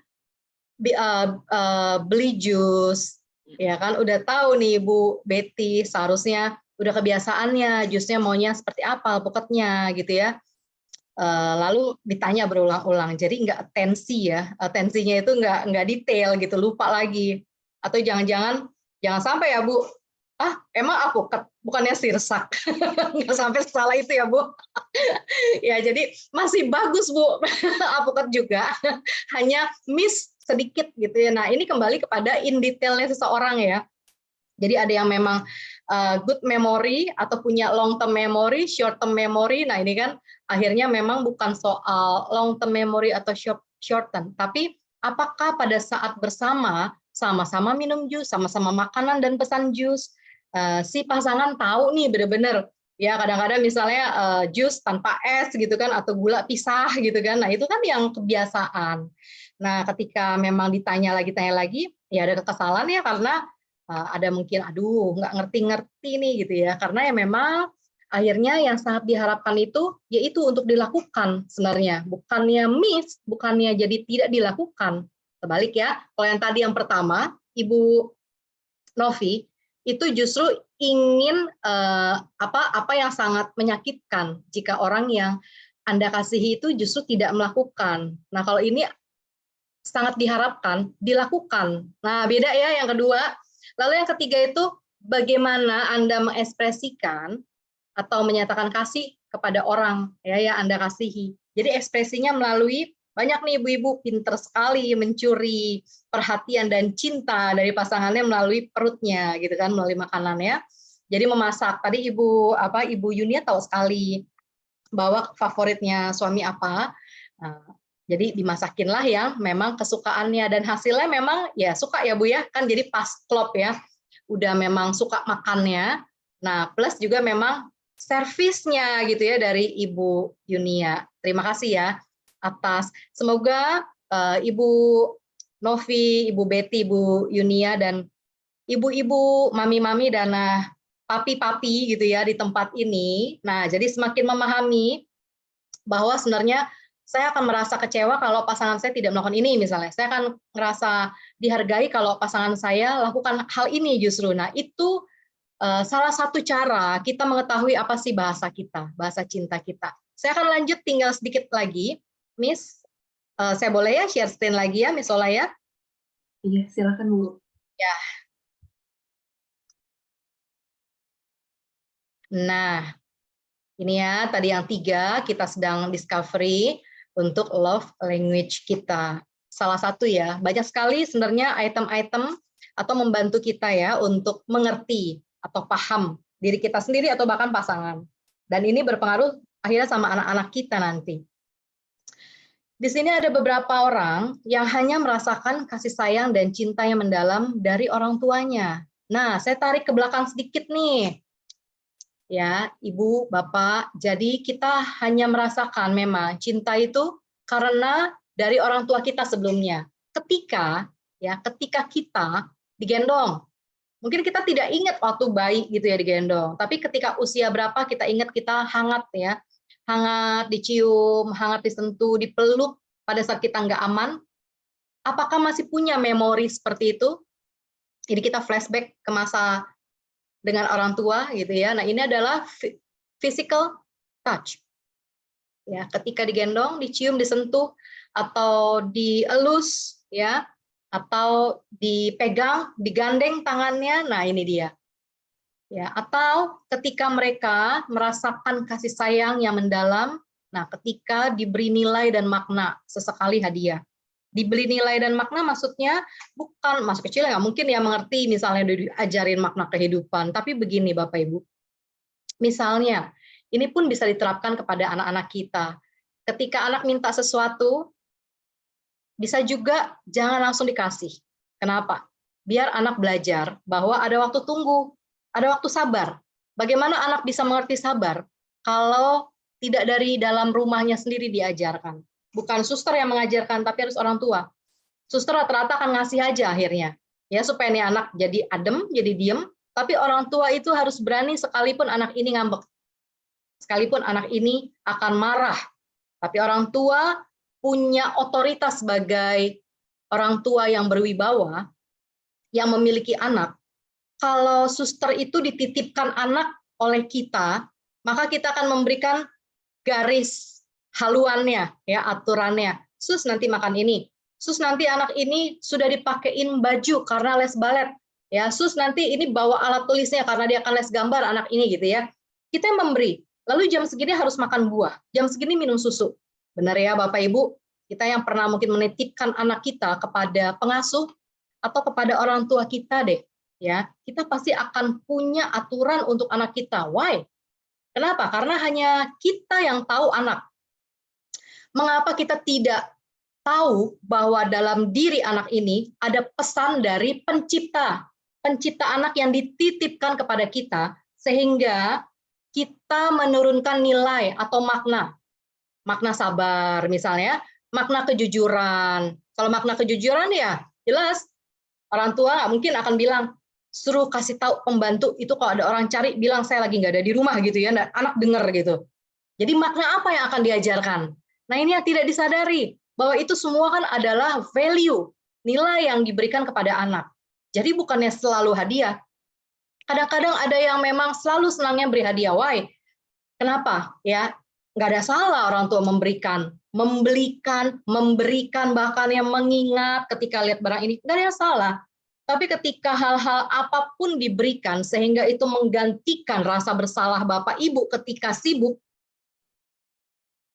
beli jus ya kan udah tahu nih Bu Betty seharusnya udah kebiasaannya jusnya maunya seperti apa pokoknya gitu ya. Lalu ditanya berulang-ulang, jadi nggak atensi ya, atensinya itu nggak detail gitu, lupa lagi. Atau jangan sampai ya Bu, emang apoket, bukannya sirsak, nggak sampai salah itu ya Bu. Ya jadi masih bagus Bu, apoket juga, hanya miss sedikit gitu ya. Nah ini kembali kepada in detailnya seseorang ya. Jadi ada yang memang good memory atau punya long term memory, short term memory. Nah ini kan akhirnya memang bukan soal long term memory atau short term, tapi apakah pada saat bersama sama-sama minum jus, sama-sama makanan dan pesan jus, si pasangan tahu nih benar-benar ya kadang-kadang misalnya jus tanpa es gitu kan atau gula pisah gitu kan. Nah itu kan yang kebiasaan. Nah ketika memang ditanya lagi ya ada kekesalan ya karena ada mungkin aduh nggak ngerti-ngerti nih gitu ya karena ya memang akhirnya yang sangat diharapkan itu yaitu untuk dilakukan sebenarnya bukannya miss bukannya jadi tidak dilakukan terbalik ya. Kalau yang tadi yang pertama Ibu Novi itu justru ingin apa yang sangat menyakitkan jika orang yang Anda kasihi itu justru tidak melakukan. Nah kalau ini sangat diharapkan dilakukan. Nah beda ya yang kedua. Lalu yang ketiga itu bagaimana Anda mengekspresikan atau menyatakan kasih kepada orang ya yang Anda kasihi. Jadi ekspresinya melalui banyak nih ibu-ibu pinter sekali mencuri perhatian dan cinta dari pasangannya melalui perutnya gitu kan, melalui makanannya. Jadi memasak. Tadi Ibu Yunia tahu sekali bahwa favoritnya suami apa. Jadi dimasakinlah yang memang kesukaannya dan hasilnya memang ya suka ya Bu ya kan jadi pas klop ya udah memang suka makannya. Nah plus juga memang servisnya gitu ya dari Ibu Yunia. Terima kasih ya atas semoga Ibu Novi, Ibu Betty, Ibu Yunia dan ibu-ibu, mami-mami dan papi-papi gitu ya di tempat ini. Nah jadi semakin memahami bahwa sebenarnya saya akan merasa kecewa kalau pasangan saya tidak melakukan ini misalnya. Saya akan merasa dihargai kalau pasangan saya lakukan hal ini justru. Nah itu salah satu cara kita mengetahui apa sih bahasa kita, bahasa cinta kita. Saya akan lanjut tinggal sedikit lagi. Miss, saya boleh ya share screen lagi ya Miss Ola ya? Iya silakan Bu. Ya. Nah, ini ya tadi yang 3 kita sedang discovery untuk love language kita. Salah satu ya, banyak sekali sebenarnya item-item atau membantu kita ya untuk mengerti atau paham diri kita sendiri atau bahkan pasangan. Dan ini berpengaruh akhirnya sama anak-anak kita nanti. Di sini ada beberapa orang yang hanya merasakan kasih sayang dan cinta yang mendalam dari orang tuanya. Nah, saya tarik ke belakang sedikit nih. Ya, Ibu, Bapak, jadi kita hanya merasakan memang cinta itu karena dari orang tua kita sebelumnya. Ketika kita digendong, mungkin kita tidak ingat waktu bayi gitu ya digendong, tapi ketika usia berapa kita ingat kita hangat ya, hangat dicium, hangat disentuh, dipeluk pada saat kita nggak aman. Apakah masih punya memori seperti itu? Jadi kita flashback ke masa dengan orang tua gitu ya. Nah, ini adalah physical touch. Ya, ketika digendong, dicium, disentuh atau dielus ya, atau dipegang, digandeng tangannya. Nah, ini dia. Ya, atau ketika mereka merasakan kasih sayang yang mendalam, nah ketika diberi nilai dan makna sesekali hadiah. Diberi nilai dan makna maksudnya bukan masih kecil nggak mungkin ya mengerti misalnya diajarin makna kehidupan, tapi begini Bapak Ibu, misalnya ini pun bisa diterapkan kepada anak-anak kita. Ketika anak minta sesuatu, bisa juga jangan langsung dikasih. Kenapa? biar anak belajar bahwa ada waktu tunggu, ada waktu sabar. Bagaimana anak bisa mengerti sabar kalau tidak dari dalam rumahnya sendiri diajarkan? Bukan suster yang mengajarkan, tapi harus orang tua. Suster rata-rata akan ngasih aja akhirnya, ya supaya nih anak jadi adem, jadi diem. Tapi orang tua itu harus berani sekalipun anak ini ngambek, sekalipun anak ini akan marah. Tapi orang tua punya otoritas sebagai orang tua yang berwibawa, yang memiliki anak. Kalau suster itu dititipkan anak oleh kita, maka kita akan memberikan garis haluannya, ya aturannya. Sus nanti makan ini. Sus nanti anak ini sudah dipakein baju karena les balet. Ya, sus nanti ini bawa alat tulisnya karena dia akan les gambar anak ini gitu ya. Kita yang memberi. Lalu jam segini harus makan buah, jam segini minum susu. Benar ya Bapak Ibu? Kita yang pernah mungkin menitipkan anak kita kepada pengasuh atau kepada orang tua kita deh, ya. Kita pasti akan punya aturan untuk anak kita. Why? Kenapa? Karena hanya kita yang tahu anak. Mengapa kita tidak tahu bahwa dalam diri anak ini ada pesan dari pencipta anak yang dititipkan kepada kita, sehingga kita menurunkan nilai atau makna sabar misalnya, makna kejujuran. Kalau makna kejujuran ya jelas orang tua nggak mungkin akan bilang suruh kasih tahu pembantu itu kalau ada orang cari bilang saya lagi nggak ada di rumah gitu ya, anak dengar gitu. Jadi makna apa yang akan diajarkan? Nah ini yang tidak disadari bahwa itu semua kan adalah value, nilai yang diberikan kepada anak. Jadi bukannya selalu hadiah. Kadang-kadang ada yang memang selalu senangnya beri hadiah. Why? Kenapa? Ya, nggak ada salah orang tua memberikan, memberikan, bahkan yang mengingat ketika lihat barang ini, nggak ada yang salah. Tapi ketika hal-hal apapun diberikan sehingga itu menggantikan rasa bersalah Bapak Ibu ketika sibuk,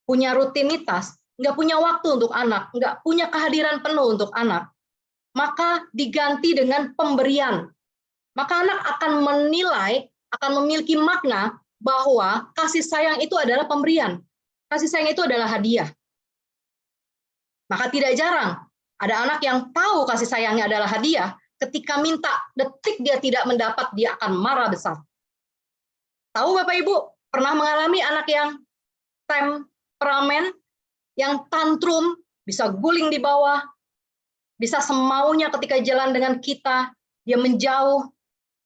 punya rutinitas, nggak punya waktu untuk anak, nggak punya kehadiran penuh untuk anak, maka diganti dengan pemberian. Maka anak akan menilai, akan memiliki makna bahwa kasih sayang itu adalah pemberian. Kasih sayang itu adalah hadiah. Maka tidak jarang ada anak yang tahu kasih sayangnya adalah hadiah, ketika minta detik dia tidak mendapat, dia akan marah besar. Tahu Bapak Ibu, pernah mengalami anak yang temperamen, yang tantrum, bisa guling di bawah, bisa semaunya ketika jalan dengan kita, dia menjauh,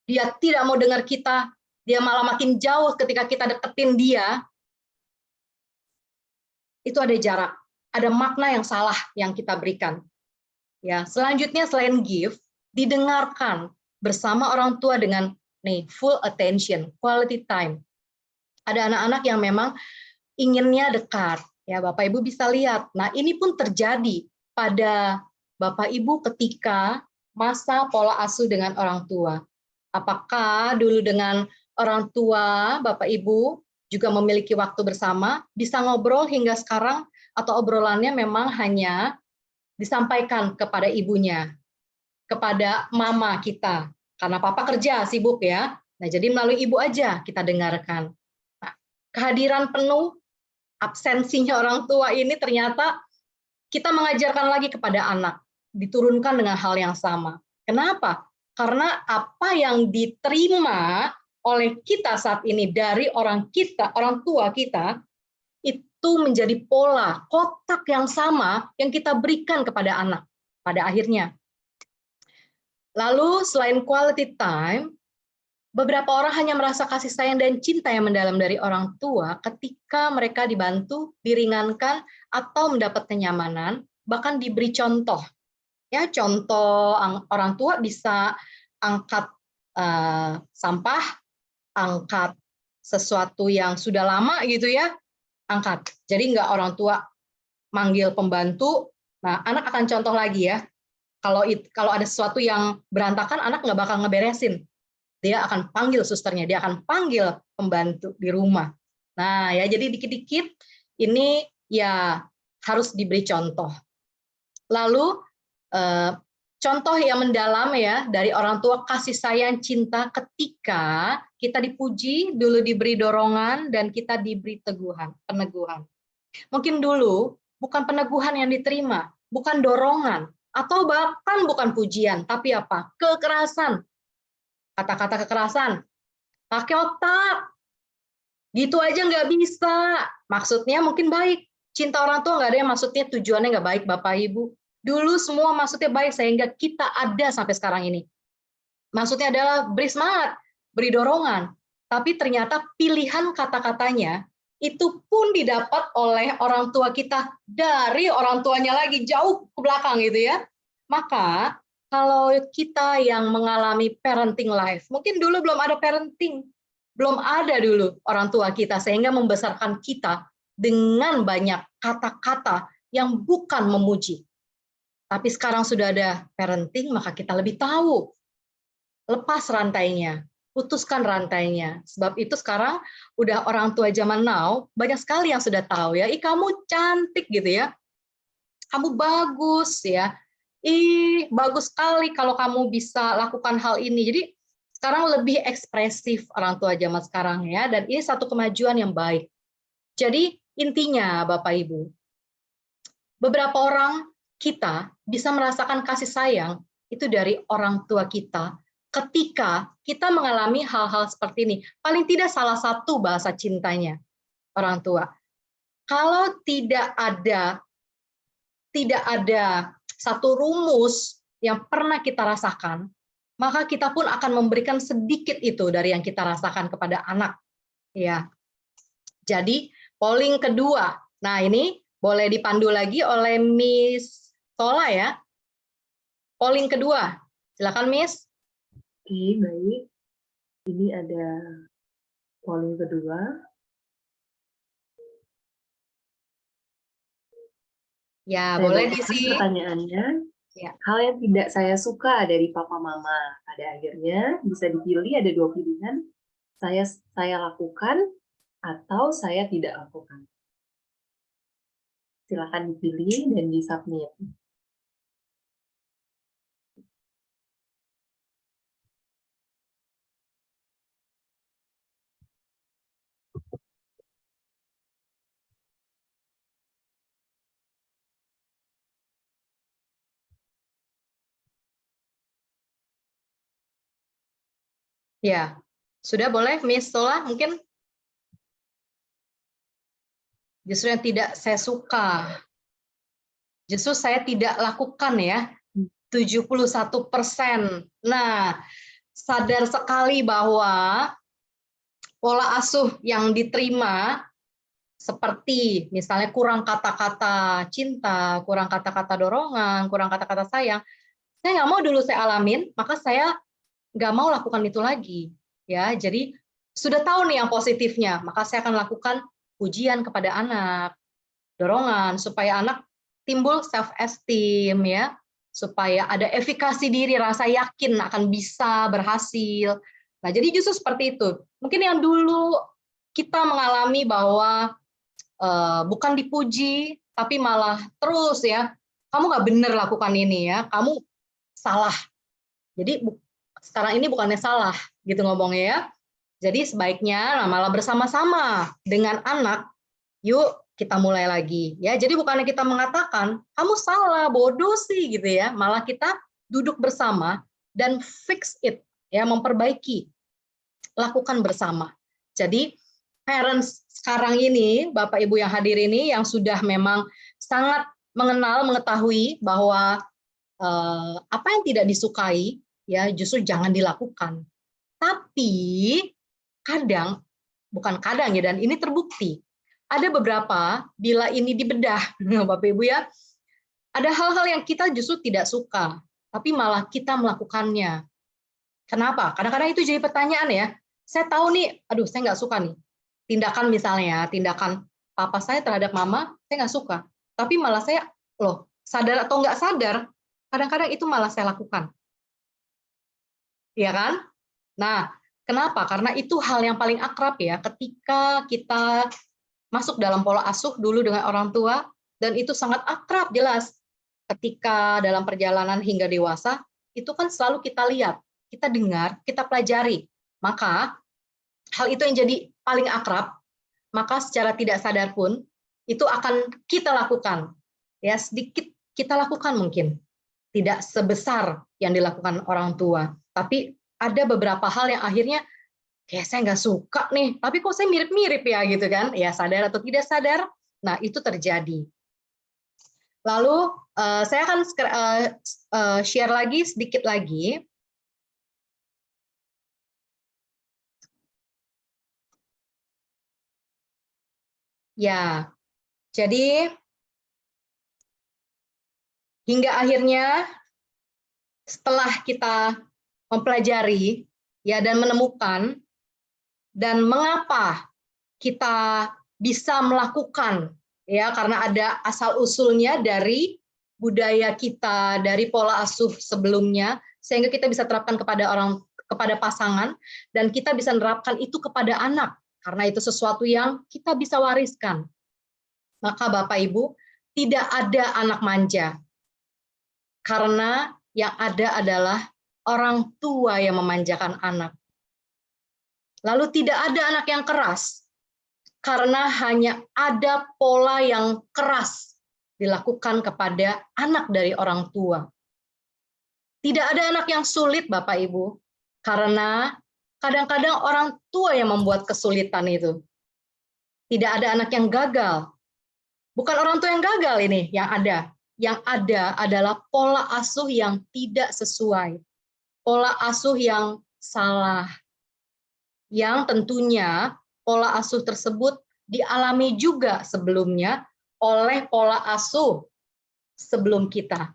dia tidak mau dengar kita, dia malah makin jauh ketika kita deketin dia. Itu ada jarak, ada makna yang salah yang kita berikan. Ya, selanjutnya selain give, didengarkan bersama orang tua dengan full attention, quality time. Ada anak-anak yang memang inginnya dekat, ya Bapak Ibu bisa lihat. Nah, ini pun terjadi pada Bapak Ibu ketika masa pola asuh dengan orang tua. Apakah dulu dengan orang tua Bapak Ibu juga memiliki waktu bersama, bisa ngobrol hingga sekarang, atau obrolannya memang hanya disampaikan kepada ibunya, kepada mama kita, karena papa kerja sibuk ya. Nah, jadi melalui ibu aja kita dengarkan. Nah, kehadiran penuh, absensinya orang tua ini ternyata kita mengajarkan lagi kepada anak, diturunkan dengan hal yang sama. Kenapa? Karena apa yang diterima oleh kita saat ini dari orang tua kita, itu menjadi pola, kotak yang sama yang kita berikan kepada anak pada akhirnya. Lalu selain quality time, beberapa orang hanya merasa kasih sayang dan cinta yang mendalam dari orang tua ketika mereka dibantu, diringankan, atau mendapat kenyamanan, bahkan diberi contoh. Ya, contoh orang tua bisa angkat sampah, angkat sesuatu yang sudah lama gitu ya, angkat. Jadi nggak orang tua manggil pembantu, nah anak akan contoh lagi ya. Kalau ada sesuatu yang berantakan, anak nggak bakal ngeberesin. Dia akan panggil susternya, dia akan panggil pembantu di rumah. Nah ya, jadi dikit-dikit ini ya harus diberi contoh. Lalu contoh yang mendalam ya dari orang tua kasih sayang cinta ketika kita dipuji, dulu diberi dorongan, dan kita diberi peneguhan. Mungkin dulu bukan peneguhan yang diterima, bukan dorongan atau bahkan bukan pujian, tapi apa? Kekerasan. Kata-kata kekerasan. Pakai otak. Gitu aja nggak bisa. Maksudnya mungkin baik. Cinta orang tua nggak ada yang maksudnya tujuannya nggak baik, Bapak Ibu. Dulu semua maksudnya baik sehingga kita ada sampai sekarang ini. Maksudnya adalah beri semangat, beri dorongan. Tapi ternyata pilihan kata-katanya itu pun didapat oleh orang tua kita dari orang tuanya lagi jauh ke belakang gitu ya. Maka kalau kita yang mengalami parenting life, mungkin dulu belum ada parenting, belum ada dulu orang tua kita sehingga membesarkan kita dengan banyak kata-kata yang bukan memuji. Tapi sekarang sudah ada parenting, maka kita lebih tahu. Lepas rantainya, putuskan rantainya. Sebab itu sekarang udah orang tua zaman now, banyak sekali yang sudah tahu ya, ih kamu cantik gitu ya, kamu bagus ya, ih bagus sekali kalau kamu bisa lakukan hal ini. Jadi sekarang lebih ekspresif orang tua zaman sekarang ya, dan ini satu kemajuan yang baik. Jadi intinya Bapak Ibu, beberapa orang kita bisa merasakan kasih sayang itu dari orang tua kita ketika kita mengalami hal-hal seperti ini. Paling tidak salah satu bahasa cintanya orang tua. Kalau tidak ada satu rumus yang pernah kita rasakan, maka kita pun akan memberikan sedikit itu dari yang kita rasakan kepada anak. Ya. Jadi polling kedua. Nah, ini boleh dipandu lagi oleh Miss Tola ya. Polling kedua. Silakan Miss. Oke, baik. Ini ada polling kedua. Ya, Saya boleh bacakan diisi. pertanyaannya. Ya. Hal yang tidak saya suka dari papa mama. Pada akhirnya bisa dipilih, ada dua pilihan. Saya lakukan atau saya tidak lakukan. Silakan dipilih dan di-submit. Ya, sudah boleh Miss Tola mungkin? Justru yang tidak saya suka. Justru saya tidak lakukan ya. 71%. Nah, sadar sekali bahwa pola asuh yang diterima seperti misalnya kurang kata-kata cinta, kurang kata-kata dorongan, kurang kata-kata sayang, saya nggak mau dulu saya alamin, maka saya nggak mau lakukan itu lagi. Ya, jadi sudah tahu nih yang positifnya, maka saya akan lakukan pujian kepada anak, dorongan supaya anak timbul self esteem ya, supaya ada efikasi diri, rasa yakin akan bisa berhasil. Nah, jadi justru seperti itu. Mungkin yang dulu kita mengalami bahwa bukan dipuji, tapi malah terus ya, kamu nggak benar lakukan ini ya, kamu salah. Jadi sekarang ini bukannya salah, gitu ngomongnya ya. Jadi sebaiknya malah bersama-sama dengan anak, yuk kita mulai lagi ya. Jadi bukannya kita mengatakan kamu salah, bodoh sih gitu ya, malah kita duduk bersama dan fix it ya, memperbaiki, lakukan bersama. Jadi parents sekarang ini, Bapak Ibu yang hadir ini yang sudah memang sangat mengenal, mengetahui bahwa apa yang tidak disukai ya justru jangan dilakukan. Tapi kadang, bukan kadang ya, dan ini terbukti, ada beberapa, bila ini dibedah, Bapak Ibu ya, ada hal-hal yang kita justru tidak suka, tapi malah kita melakukannya. Kenapa? Kadang-kadang itu jadi pertanyaan ya, saya tahu nih, aduh saya nggak suka nih, tindakan misalnya, tindakan papa saya terhadap mama, saya nggak suka, tapi malah saya, loh, sadar atau nggak sadar, kadang-kadang itu malah saya lakukan. Iya kan? Nah, kenapa? Karena itu hal yang paling akrab ya, ketika kita masuk dalam pola asuh dulu dengan orang tua, dan itu sangat akrab jelas. Ketika dalam perjalanan hingga dewasa, itu kan selalu kita lihat, kita dengar, kita pelajari. Maka, hal itu yang jadi paling akrab, maka secara tidak sadar pun, itu akan kita lakukan. Ya, sedikit kita lakukan mungkin. tidak sebesar yang dilakukan orang tua. Tapi ada beberapa hal yang akhirnya kayak saya nggak suka nih, tapi kok saya mirip-mirip ya gitu kan? Ya sadar atau tidak sadar, nah itu terjadi. Lalu saya akan share lagi sedikit lagi. Ya, jadi hingga akhirnya setelah kita mempelajari ya dan menemukan dan mengapa kita bisa melakukan ya karena ada asal usulnya dari budaya kita, dari pola asuh sebelumnya sehingga kita bisa terapkan kepada pasangan dan kita bisa menerapkan itu kepada anak karena itu sesuatu yang kita bisa wariskan. Maka Bapak Ibu, tidak ada anak manja. Karena yang ada adalah orang tua yang memanjakan anak. Lalu tidak ada anak yang keras, karena hanya ada pola yang keras dilakukan kepada anak dari orang tua. Tidak ada anak yang sulit, Bapak Ibu, karena kadang-kadang orang tua yang membuat kesulitan itu. Tidak ada anak yang gagal. Bukan orang tua yang gagal ini yang ada. Yang ada adalah pola asuh yang tidak sesuai. Pola asuh yang salah. Yang tentunya pola asuh tersebut dialami juga sebelumnya oleh pola asuh sebelum kita.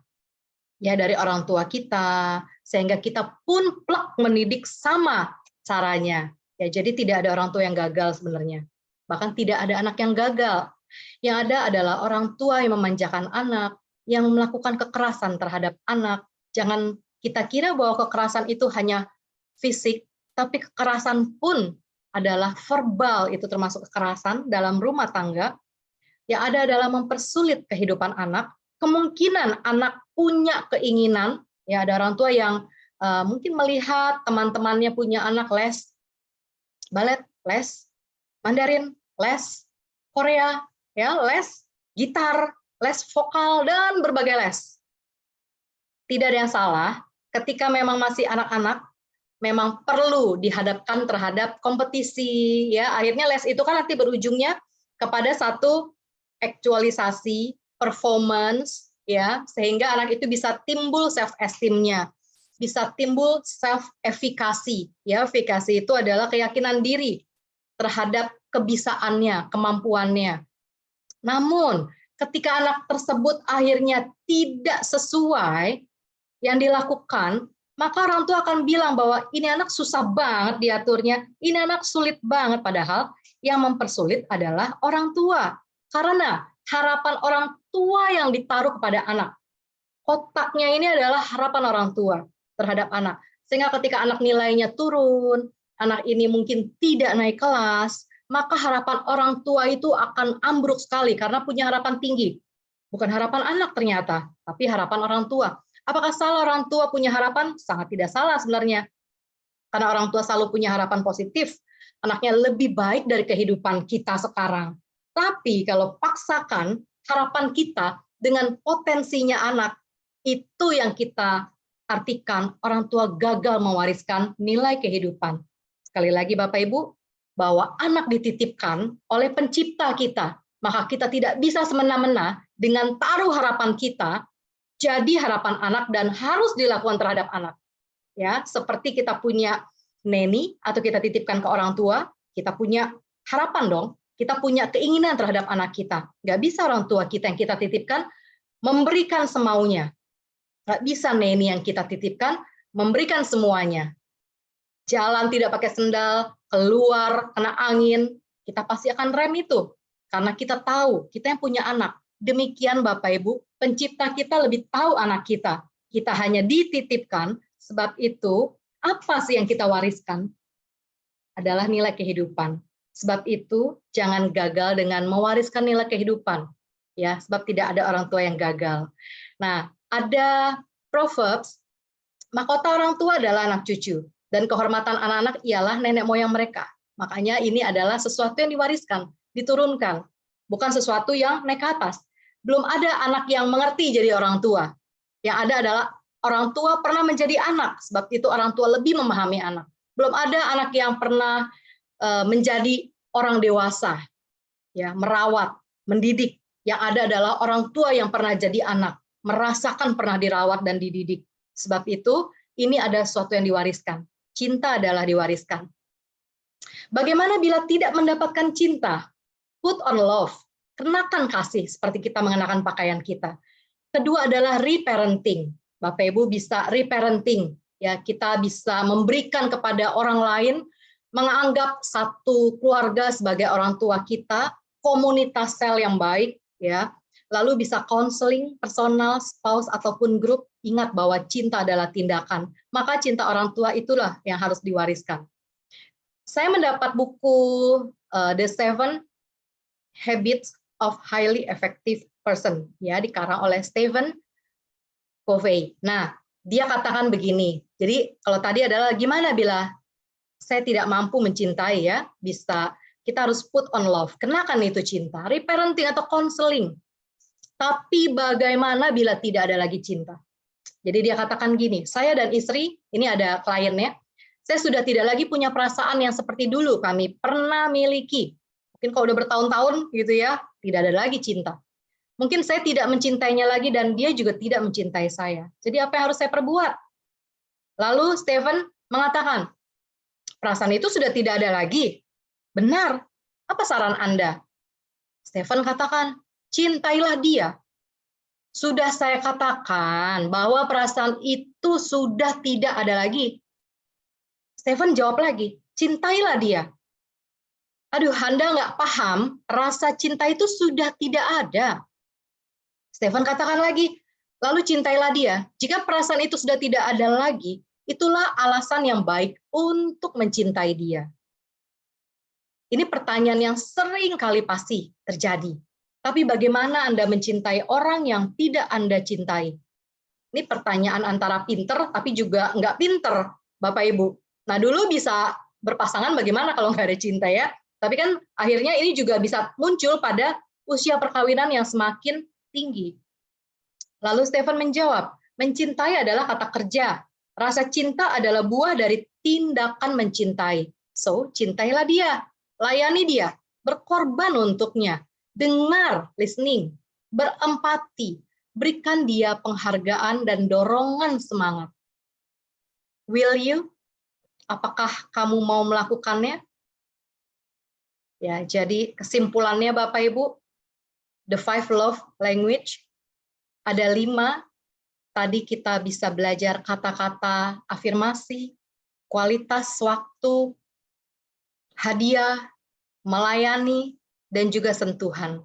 Ya dari orang tua kita, sehingga kita pun plek mendidik sama caranya. Ya jadi tidak ada orang tua yang gagal sebenarnya. Bahkan tidak ada anak yang gagal. Yang ada adalah orang tua yang memanjakan anak, yang melakukan kekerasan terhadap anak. Jangan kita kira bahwa kekerasan itu hanya fisik, tapi kekerasan pun adalah verbal, itu termasuk kekerasan dalam rumah tangga. Yang ada adalah mempersulit kehidupan anak. Kemungkinan anak punya keinginan, ya ada orang tua yang mungkin melihat teman-temannya punya anak les balet, les Mandarin, les Korea, ya les gitar, les vokal, dan berbagai les. Tidak ada yang salah ketika memang masih anak-anak, memang perlu dihadapkan terhadap kompetisi. Ya, akhirnya les itu kan nanti berujungnya kepada satu aktualisasi, performance, ya, sehingga anak itu bisa timbul self-esteem-nya, bisa timbul self-efficacy. Ya, efficacy itu adalah keyakinan diri terhadap kebisaannya, kemampuannya. Namun, ketika anak tersebut akhirnya tidak sesuai yang dilakukan, maka orang tua akan bilang bahwa ini anak susah banget diaturnya, ini anak sulit banget, padahal yang mempersulit adalah orang tua. Karena harapan orang tua yang ditaruh kepada anak. Kotaknya ini adalah harapan orang tua terhadap anak. Sehingga ketika anak nilainya turun, anak ini mungkin tidak naik kelas, maka harapan orang tua itu akan ambruk sekali karena punya harapan tinggi. Bukan harapan anak ternyata, tapi harapan orang tua. Apakah salah orang tua punya harapan? Sangat tidak salah sebenarnya. Karena orang tua selalu punya harapan positif, anaknya lebih baik dari kehidupan kita sekarang. Tapi kalau paksakan harapan kita dengan potensinya anak, itu yang kita artikan orang tua gagal mewariskan nilai kehidupan. Sekali lagi Bapak Ibu, bahwa anak dititipkan oleh pencipta kita, maka kita tidak bisa semena-mena dengan taruh harapan kita jadi harapan anak dan harus dilakukan terhadap anak. Ya, seperti kita punya neni atau kita titipkan ke orang tua, kita punya harapan dong, kita punya keinginan terhadap anak kita. Nggak bisa orang tua kita yang kita titipkan memberikan semaunya. Nggak bisa neni yang kita titipkan memberikan semuanya. Jalan tidak pakai sendal, keluar, kena angin, kita pasti akan rem itu. Karena kita tahu, kita yang punya anak. Demikian Bapak Ibu, pencipta kita lebih tahu anak kita. Kita hanya dititipkan, sebab itu, apa sih yang kita wariskan? Adalah nilai kehidupan. Sebab itu, jangan gagal dengan mewariskan nilai kehidupan. Ya, sebab tidak ada orang tua yang gagal. Nah, ada Proverbs, mahkota orang tua adalah anak cucu. Dan kehormatan anak-anak ialah nenek moyang mereka. Makanya ini adalah sesuatu yang diwariskan, diturunkan. Bukan sesuatu yang naik ke atas. Belum ada anak yang mengerti jadi orang tua. Yang ada adalah orang tua pernah menjadi anak, sebab itu orang tua lebih memahami anak. Belum ada anak yang pernah menjadi orang dewasa, ya, merawat, mendidik. Yang ada adalah orang tua yang pernah jadi anak, merasakan pernah dirawat dan dididik. Sebab itu, ini ada sesuatu yang diwariskan. Cinta adalah diwariskan. Bagaimana bila tidak mendapatkan cinta? Put on love, kenakan kasih seperti kita mengenakan pakaian kita. Kedua adalah reparenting. Bapak Ibu bisa reparenting, ya, kita bisa memberikan kepada orang lain, menganggap satu keluarga sebagai orang tua kita, komunitas sel yang baik, ya. Lalu bisa konseling personal, spouse ataupun grup. Ingat bahwa cinta adalah tindakan. Maka cinta orang tua itulah yang harus diwariskan. Saya mendapat buku The 7 Habits of Highly Effective Person, ya, dikarang oleh Stephen Covey. Nah, dia katakan begini. Jadi kalau tadi adalah gimana bila saya tidak mampu mencintai, ya, bisa kita harus put on love. Kenakan itu cinta, reparenting atau counseling. Tapi bagaimana bila tidak ada lagi cinta? Jadi dia katakan gini, saya dan istri, ini ada kliennya, saya sudah tidak lagi punya perasaan yang seperti dulu kami pernah miliki. Mungkin kalau udah bertahun-tahun gitu ya, tidak ada lagi cinta. Mungkin saya tidak mencintainya lagi dan dia juga tidak mencintai saya. Jadi apa yang harus saya perbuat? Lalu Stephen mengatakan, perasaan itu sudah tidak ada lagi. Benar. Apa saran Anda? Stephen katakan, cintailah dia. Sudah saya katakan bahwa perasaan itu sudah tidak ada lagi. Stephen jawab lagi, cintailah dia. Aduh, Anda nggak paham, rasa cinta itu sudah tidak ada. Stephen katakan lagi, lalu cintailah dia. Jika perasaan itu sudah tidak ada lagi, itulah alasan yang baik untuk mencintai dia. Ini pertanyaan yang sering kali pasti terjadi. Tapi bagaimana Anda mencintai orang yang tidak Anda cintai? Ini pertanyaan antara pinter, tapi juga nggak pinter, Bapak Ibu. Nah, dulu bisa berpasangan bagaimana kalau nggak ada cinta, ya? Tapi kan akhirnya ini juga bisa muncul pada usia perkawinan yang semakin tinggi. Lalu Stephen menjawab, mencintai adalah kata kerja. Rasa cinta adalah buah dari tindakan mencintai. So, cintailah dia, layani dia, berkorban untuknya, dengar, listening, berempati, berikan dia penghargaan dan dorongan semangat. Will you? Apakah kamu mau melakukannya? Ya, jadi kesimpulannya Bapak Ibu, the 5 love language, ada 5. Tadi kita bisa belajar kata-kata afirmasi, kualitas waktu, hadiah, melayani, dan juga sentuhan.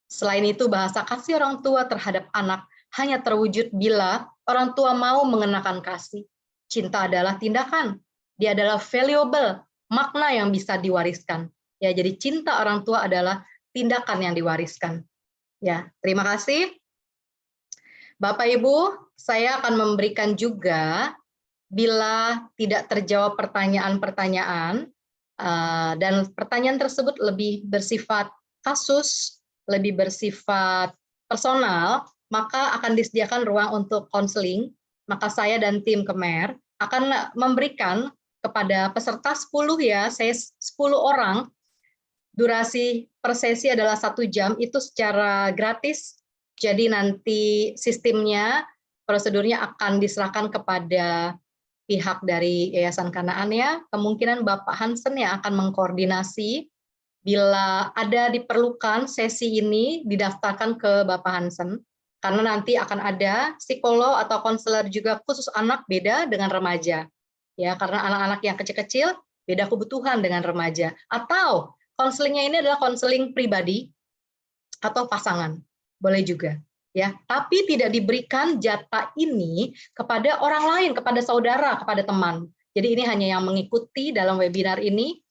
Selain itu, bahasa kasih orang tua terhadap anak hanya terwujud bila orang tua mau mengenakan kasih. Cinta adalah tindakan, dia adalah valuable, makna yang bisa diwariskan. Ya, jadi cinta orang tua adalah tindakan yang diwariskan. Ya, terima kasih. Bapak Ibu, saya akan memberikan juga bila tidak terjawab pertanyaan-pertanyaan dan pertanyaan tersebut lebih bersifat kasus, lebih bersifat personal, maka akan disediakan ruang untuk konseling. Maka saya dan tim Kemer akan memberikan kepada peserta 10, ya, saya 10 orang, durasi per sesi adalah 1 jam, itu secara gratis. Jadi nanti sistemnya, prosedurnya akan diserahkan kepada pihak dari Yayasan Kanaan, ya. Kemungkinan Bapak Hansen yang akan mengkoordinasi. Bila ada diperlukan sesi ini didaftarkan ke Bapak Hansen, karena nanti akan ada psikolog atau konselor juga khusus anak, beda dengan remaja. Ya, karena anak-anak yang kecil-kecil beda kebutuhan dengan remaja. Atau konselingnya ini adalah konseling pribadi atau pasangan. Boleh juga, ya. Tapi tidak diberikan jatah ini kepada orang lain, kepada saudara, kepada teman. Jadi ini hanya yang mengikuti dalam webinar ini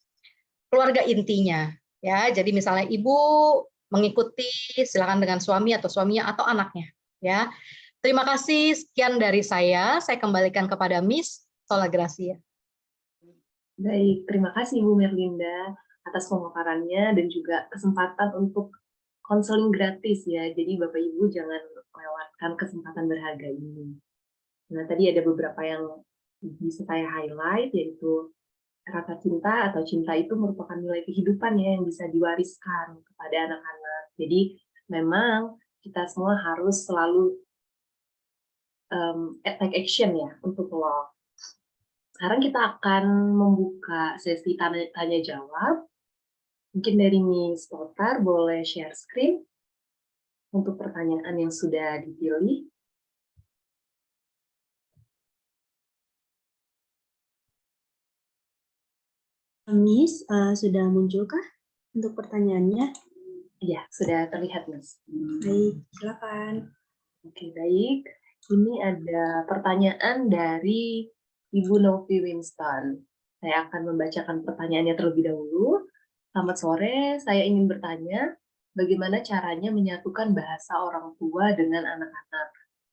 keluarga intinya, ya. Jadi misalnya ibu mengikuti, silakan dengan suami atau suaminya atau anaknya, ya. Terima kasih, sekian dari saya. Saya kembalikan kepada Miss Sola Gracia. Baik, terima kasih Ibu Merlinda atas pemaparannya dan juga kesempatan untuk konseling gratis, ya. Jadi Bapak Ibu jangan melewatkan kesempatan berharga ini. Nah, tadi ada beberapa yang bisa saya highlight, yaitu rasa cinta atau cinta itu merupakan nilai kehidupan ya yang bisa diwariskan kepada anak-anak. Jadi memang kita semua harus selalu take action ya untuk love. Sekarang kita akan membuka sesi tanya jawab. Mungkin dari Miss Potar boleh share screen untuk pertanyaan yang sudah dipilih. Miss, sudah munculkah untuk pertanyaannya? Iya, sudah terlihat, Miss. Baik, silakan. Oke, baik. Ini ada pertanyaan dari Ibu Novi Winston. Saya akan membacakan pertanyaannya terlebih dahulu. Selamat sore, saya ingin bertanya, bagaimana caranya menyatukan bahasa orang tua dengan anak-anak,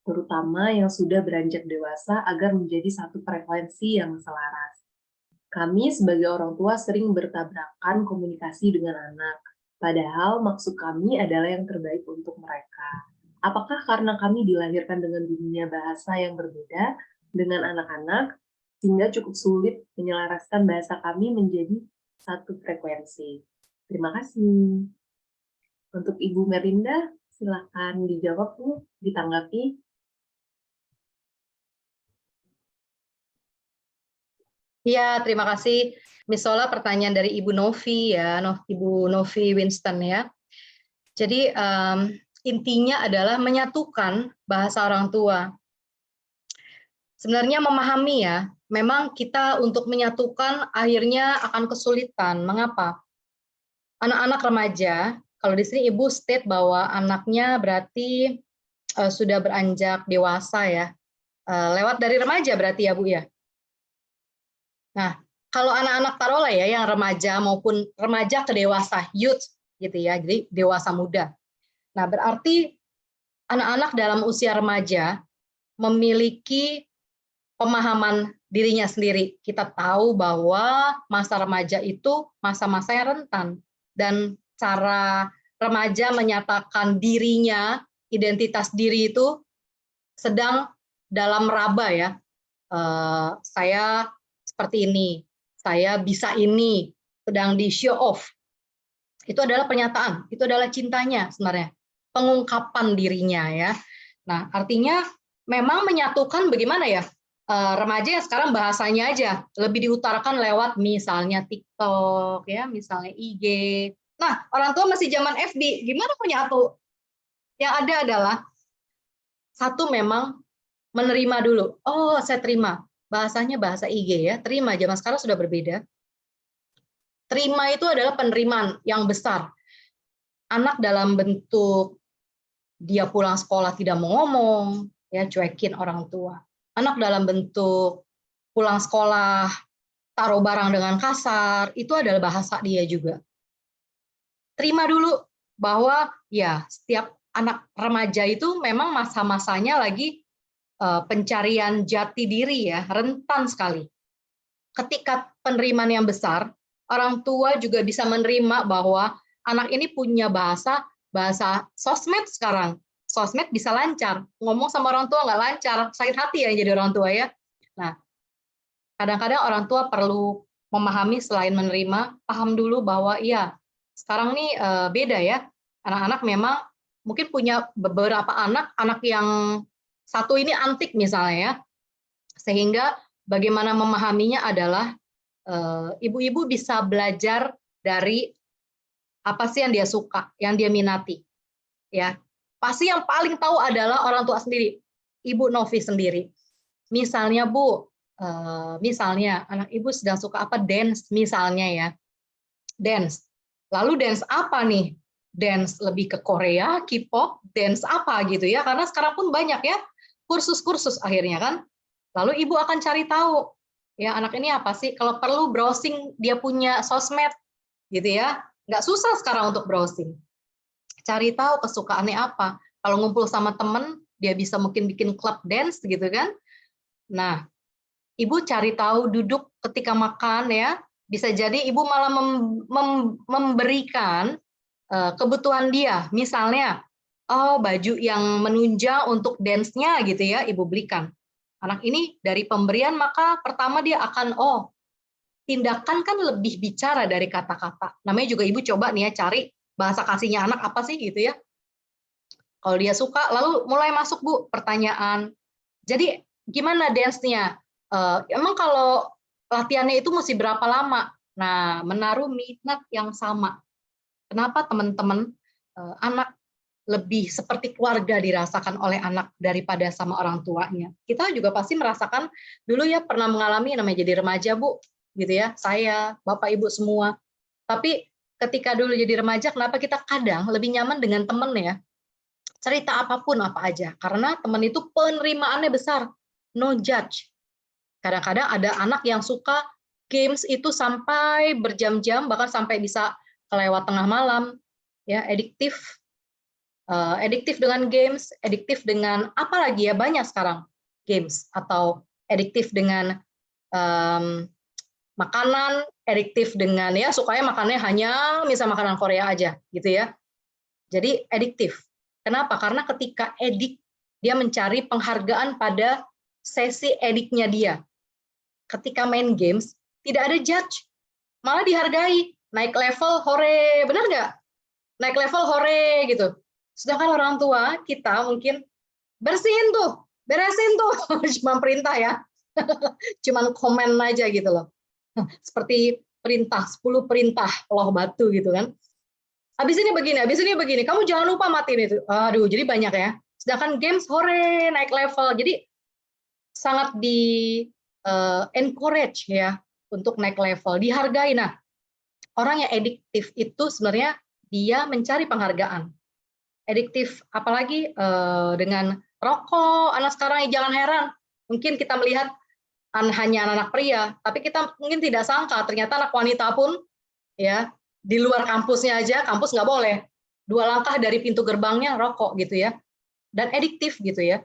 terutama yang sudah beranjak dewasa agar menjadi satu frekuensi yang selaras. Kami sebagai orang tua sering bertabrakan komunikasi dengan anak, padahal maksud kami adalah yang terbaik untuk mereka. Apakah karena kami dilahirkan dengan dunia bahasa yang berbeda dengan anak-anak, sehingga cukup sulit menyelaraskan bahasa kami menjadi satu frekuensi? Terima kasih. Untuk Ibu Merinda, silakan dijawab, Bu, ditanggapi. Ya, terima kasih Miss Sola, pertanyaan dari Ibu Novi ya, Ibu Novi Winston ya. Jadi intinya adalah menyatukan bahasa orang tua. Sebenarnya memahami ya, memang kita untuk menyatukan akhirnya akan kesulitan. Mengapa? Anak-anak remaja, kalau di sini Ibu state bahwa anaknya berarti sudah beranjak dewasa ya. Lewat dari remaja berarti ya Bu ya. Nah, kalau anak-anak taruhlah ya yang remaja maupun remaja ke dewasa, youth gitu ya, jadi dewasa muda. Nah, berarti anak-anak dalam usia remaja memiliki pemahaman dirinya sendiri. Kita tahu bahwa masa remaja itu masa-masa yang rentan, dan cara remaja menyatakan dirinya, identitas diri itu sedang dalam meraba ya. Saya seperti ini, saya bisa ini, sedang di show off. Itu adalah pernyataan, itu adalah cintanya sebenarnya, pengungkapan dirinya ya. Nah, artinya memang menyatukan bagaimana ya? Remaja yang sekarang bahasanya aja lebih diutarakan lewat misalnya TikTok ya, misalnya IG. Nah, orang tua masih zaman FB, gimana menyatu? Yang ada adalah satu, memang menerima dulu. Oh, saya terima. Bahasanya bahasa IG ya, terima. Zaman sekarang sudah berbeda. Terima itu adalah penerimaan yang besar. Anak dalam bentuk dia pulang sekolah tidak mau ngomong, ya cuekin orang tua. Anak dalam bentuk pulang sekolah taruh barang dengan kasar, itu adalah bahasa dia juga. Terima dulu bahwa ya setiap anak remaja itu memang masa-masanya lagi pencarian jati diri ya, rentan sekali. Ketika penerimaan yang besar, orang tua juga bisa menerima bahwa anak ini punya bahasa sosmed sekarang. Sosmed bisa lancar, ngomong sama orang tua nggak lancar, sakit hati ya jadi orang tua ya. Nah, kadang-kadang orang tua perlu memahami selain menerima, paham dulu bahwa iya, sekarang nih beda ya. Anak-anak memang mungkin punya beberapa anak yang satu ini antik misalnya ya, sehingga bagaimana memahaminya adalah ibu-ibu bisa belajar dari apa sih yang dia suka, yang dia minati, ya. Pasti yang paling tahu adalah orang tua sendiri, Ibu Novi sendiri. Misalnya Bu, misalnya anak ibu sedang suka apa, dance misalnya ya, dance. Lalu dance apa nih? Dance lebih ke Korea, K-pop, dance apa gitu ya? Karena sekarang pun banyak ya kursus-kursus akhirnya kan. Lalu ibu akan cari tahu, ya anak ini apa sih? Kalau perlu browsing dia punya sosmed gitu ya, nggak susah sekarang untuk browsing. Cari tahu kesukaannya apa. Kalau ngumpul sama temen, dia bisa mungkin bikin klub dance gitu kan. Nah, ibu cari tahu duduk ketika makan ya, bisa jadi ibu malah memberikan kebutuhan dia. Misalnya oh baju yang menunjang untuk dance-nya gitu ya, ibu belikan. Anak ini dari pemberian maka pertama dia akan, oh tindakan kan lebih bicara dari kata-kata. Namanya juga ibu coba nih ya cari bahasa kasihnya anak apa sih gitu ya. Kalau dia suka, lalu mulai masuk Bu pertanyaan. Jadi gimana dance-nya? Emang kalau latihannya itu mesti berapa lama? Nah, menaruh minat yang sama. Kenapa teman-teman anak lebih seperti keluarga dirasakan oleh anak daripada sama orang tuanya? Kita juga pasti merasakan dulu ya pernah mengalami namanya jadi remaja Bu, gitu ya. Saya, Bapak Ibu semua. Tapi ketika dulu jadi remaja, kenapa kita kadang lebih nyaman dengan teman ya? Cerita apapun apa aja, karena teman itu penerimaannya besar, no judge. Kadang-kadang ada anak yang suka games itu sampai berjam-jam, bahkan sampai bisa kelewat tengah malam, ya adiktif, adiktif dengan games, adiktif dengan apa lagi ya banyak sekarang games, atau adiktif dengan makanan, adiktif dengan ya sukanya makannya hanya misal makanan Korea aja, gitu ya. Jadi adiktif. Kenapa? Karena ketika edik, dia mencari penghargaan pada sesi ediknya dia. Ketika main games, tidak ada judge, malah dihargai. Naik level, hore, benar nggak? Naik level, hore, gitu. Sedangkan orang tua, kita mungkin, bersihin tuh, beresin tuh, cuma perintah ya. Cuman komen aja gitu loh. Seperti perintah, 10 perintah loh batu gitu kan. Habis ini begini, kamu jangan lupa matiin itu. Aduh, jadi banyak ya. Sedangkan games hore naik level, jadi sangat di encourage ya untuk naik level, dihargai. Nah, orang yang adiktif itu sebenarnya dia mencari penghargaan. Adiktif, apalagi dengan rokok, anak sekarang ya jangan heran. Mungkin kita melihat hanya anak-anak pria, tapi kita mungkin tidak sangka ternyata anak wanita pun ya di luar kampusnya aja, kampus nggak boleh. 2 langkah dari pintu gerbangnya rokok gitu ya. Dan adiktif gitu ya.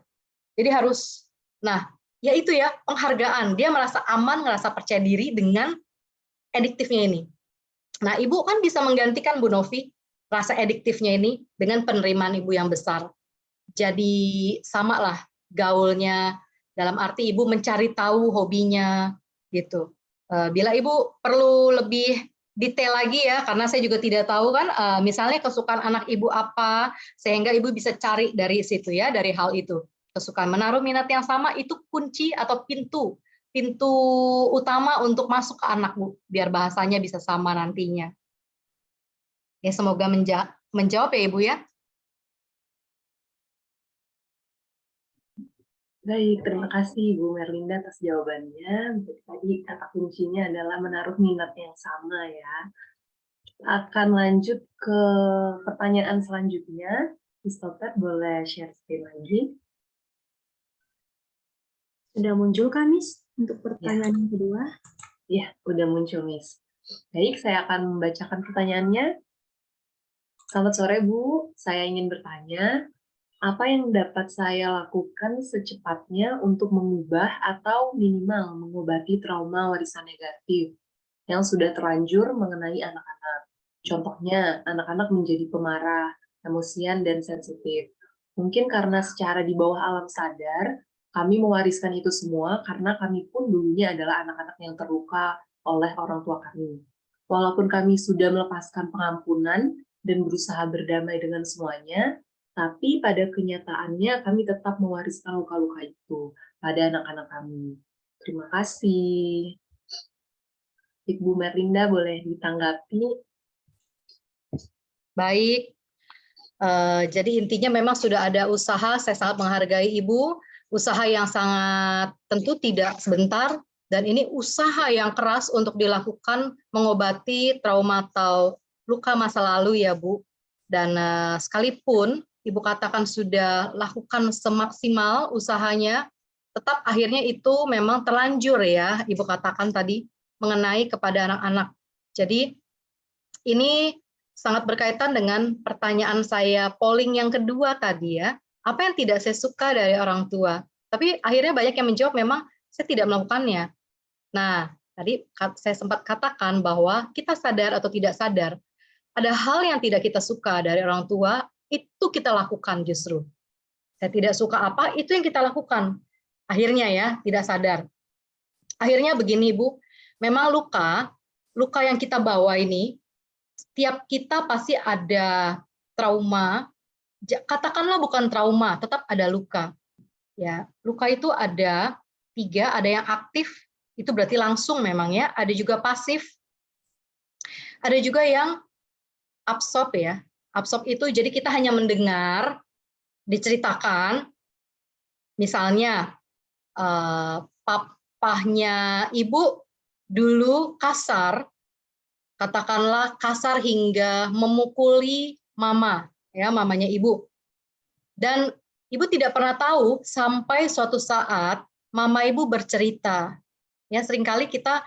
Jadi harus, nah ya itu ya penghargaan. Dia merasa aman, merasa percaya diri dengan adiktifnya ini. Nah ibu kan bisa menggantikan Bu Novi rasa adiktifnya ini dengan penerimaan ibu yang besar. Jadi samalah gaulnya, dalam arti ibu mencari tahu hobinya gitu. Bila ibu perlu lebih detail lagi ya, karena saya juga tidak tahu kan, misalnya kesukaan anak ibu apa, sehingga ibu bisa cari dari situ ya, dari hal itu. Kesukaan menaruh minat yang sama itu kunci atau pintu utama untuk masuk ke anak Bu, biar bahasanya bisa sama nantinya. Ya semoga menjawab ya Ibu ya. Baik, terima kasih Bu Merlinda atas jawabannya. Tadi kata kuncinya adalah menaruh minat yang sama ya. Akan lanjut ke pertanyaan selanjutnya. Christopher boleh share screen lagi. Sudah muncul kah, Miss, untuk pertanyaan yang kedua? Ya, udah muncul, Miss. Baik, saya akan membacakan pertanyaannya. Selamat sore, Bu. Saya ingin bertanya, apa yang dapat saya lakukan secepatnya untuk mengubah atau minimal mengobati trauma warisan negatif yang sudah terlanjur mengenai anak-anak? Contohnya, anak-anak menjadi pemarah, emosian, dan sensitif. Mungkin karena secara di bawah alam sadar, kami mewariskan itu semua karena kami pun dulunya adalah anak-anak yang terluka oleh orang tua kami. Walaupun kami sudah melepaskan pengampunan dan berusaha berdamai dengan semuanya, tapi pada kenyataannya kami tetap mewariskan luka-luka itu pada anak-anak kami. Terima kasih. Ibu Merlinda boleh ditanggapi. Baik, jadi intinya memang sudah ada usaha, saya sangat menghargai Ibu, usaha yang sangat tentu tidak sebentar, dan ini usaha yang keras untuk dilakukan mengobati trauma atau luka masa lalu ya Bu. Dan sekalipun Ibu katakan sudah lakukan semaksimal usahanya, tetap akhirnya itu memang terlanjur ya, Ibu katakan tadi, mengenai kepada anak-anak. Jadi ini sangat berkaitan dengan pertanyaan saya polling yang kedua tadi ya, apa yang tidak saya suka dari orang tua? Tapi akhirnya banyak yang menjawab memang saya tidak melakukannya. Nah, tadi saya sempat katakan bahwa kita sadar atau tidak sadar, ada hal yang tidak kita suka dari orang tua, itu kita lakukan justru. Saya tidak suka apa, itu yang kita lakukan. Akhirnya ya, tidak sadar. Akhirnya begini, Bu, memang luka yang kita bawa ini, setiap kita pasti ada trauma, katakanlah bukan trauma, tetap ada luka. Ya, luka itu ada 3, ada yang aktif, itu berarti langsung memang ya, ada juga pasif, ada juga yang absorb ya. Absorb itu jadi kita hanya mendengar, diceritakan, misalnya papahnya ibu dulu kasar, katakanlah kasar hingga memukuli mama, ya mamanya ibu. Dan ibu tidak pernah tahu sampai suatu saat mama ibu bercerita. Ya, seringkali kita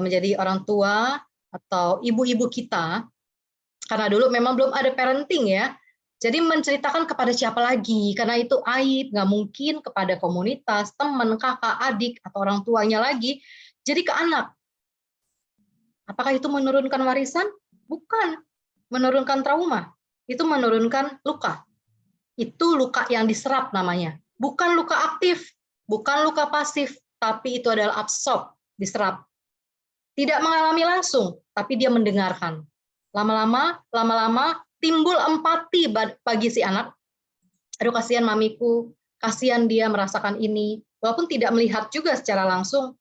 menjadi orang tua atau ibu-ibu kita, karena dulu memang belum ada parenting ya, jadi menceritakan kepada siapa lagi, karena itu aib, nggak mungkin kepada komunitas, teman, kakak, adik, atau orang tuanya lagi, jadi ke anak. Apakah itu menurunkan warisan? Bukan. Menurunkan trauma. Itu menurunkan luka. Itu luka yang diserap namanya. Bukan luka aktif, bukan luka pasif, tapi itu adalah absorb, diserap. Tidak mengalami langsung, tapi dia mendengarkan. Lama-lama timbul empati bagi si anak. Aduh, kasihan mamiku, kasihan dia merasakan ini. Walaupun tidak melihat juga secara langsung,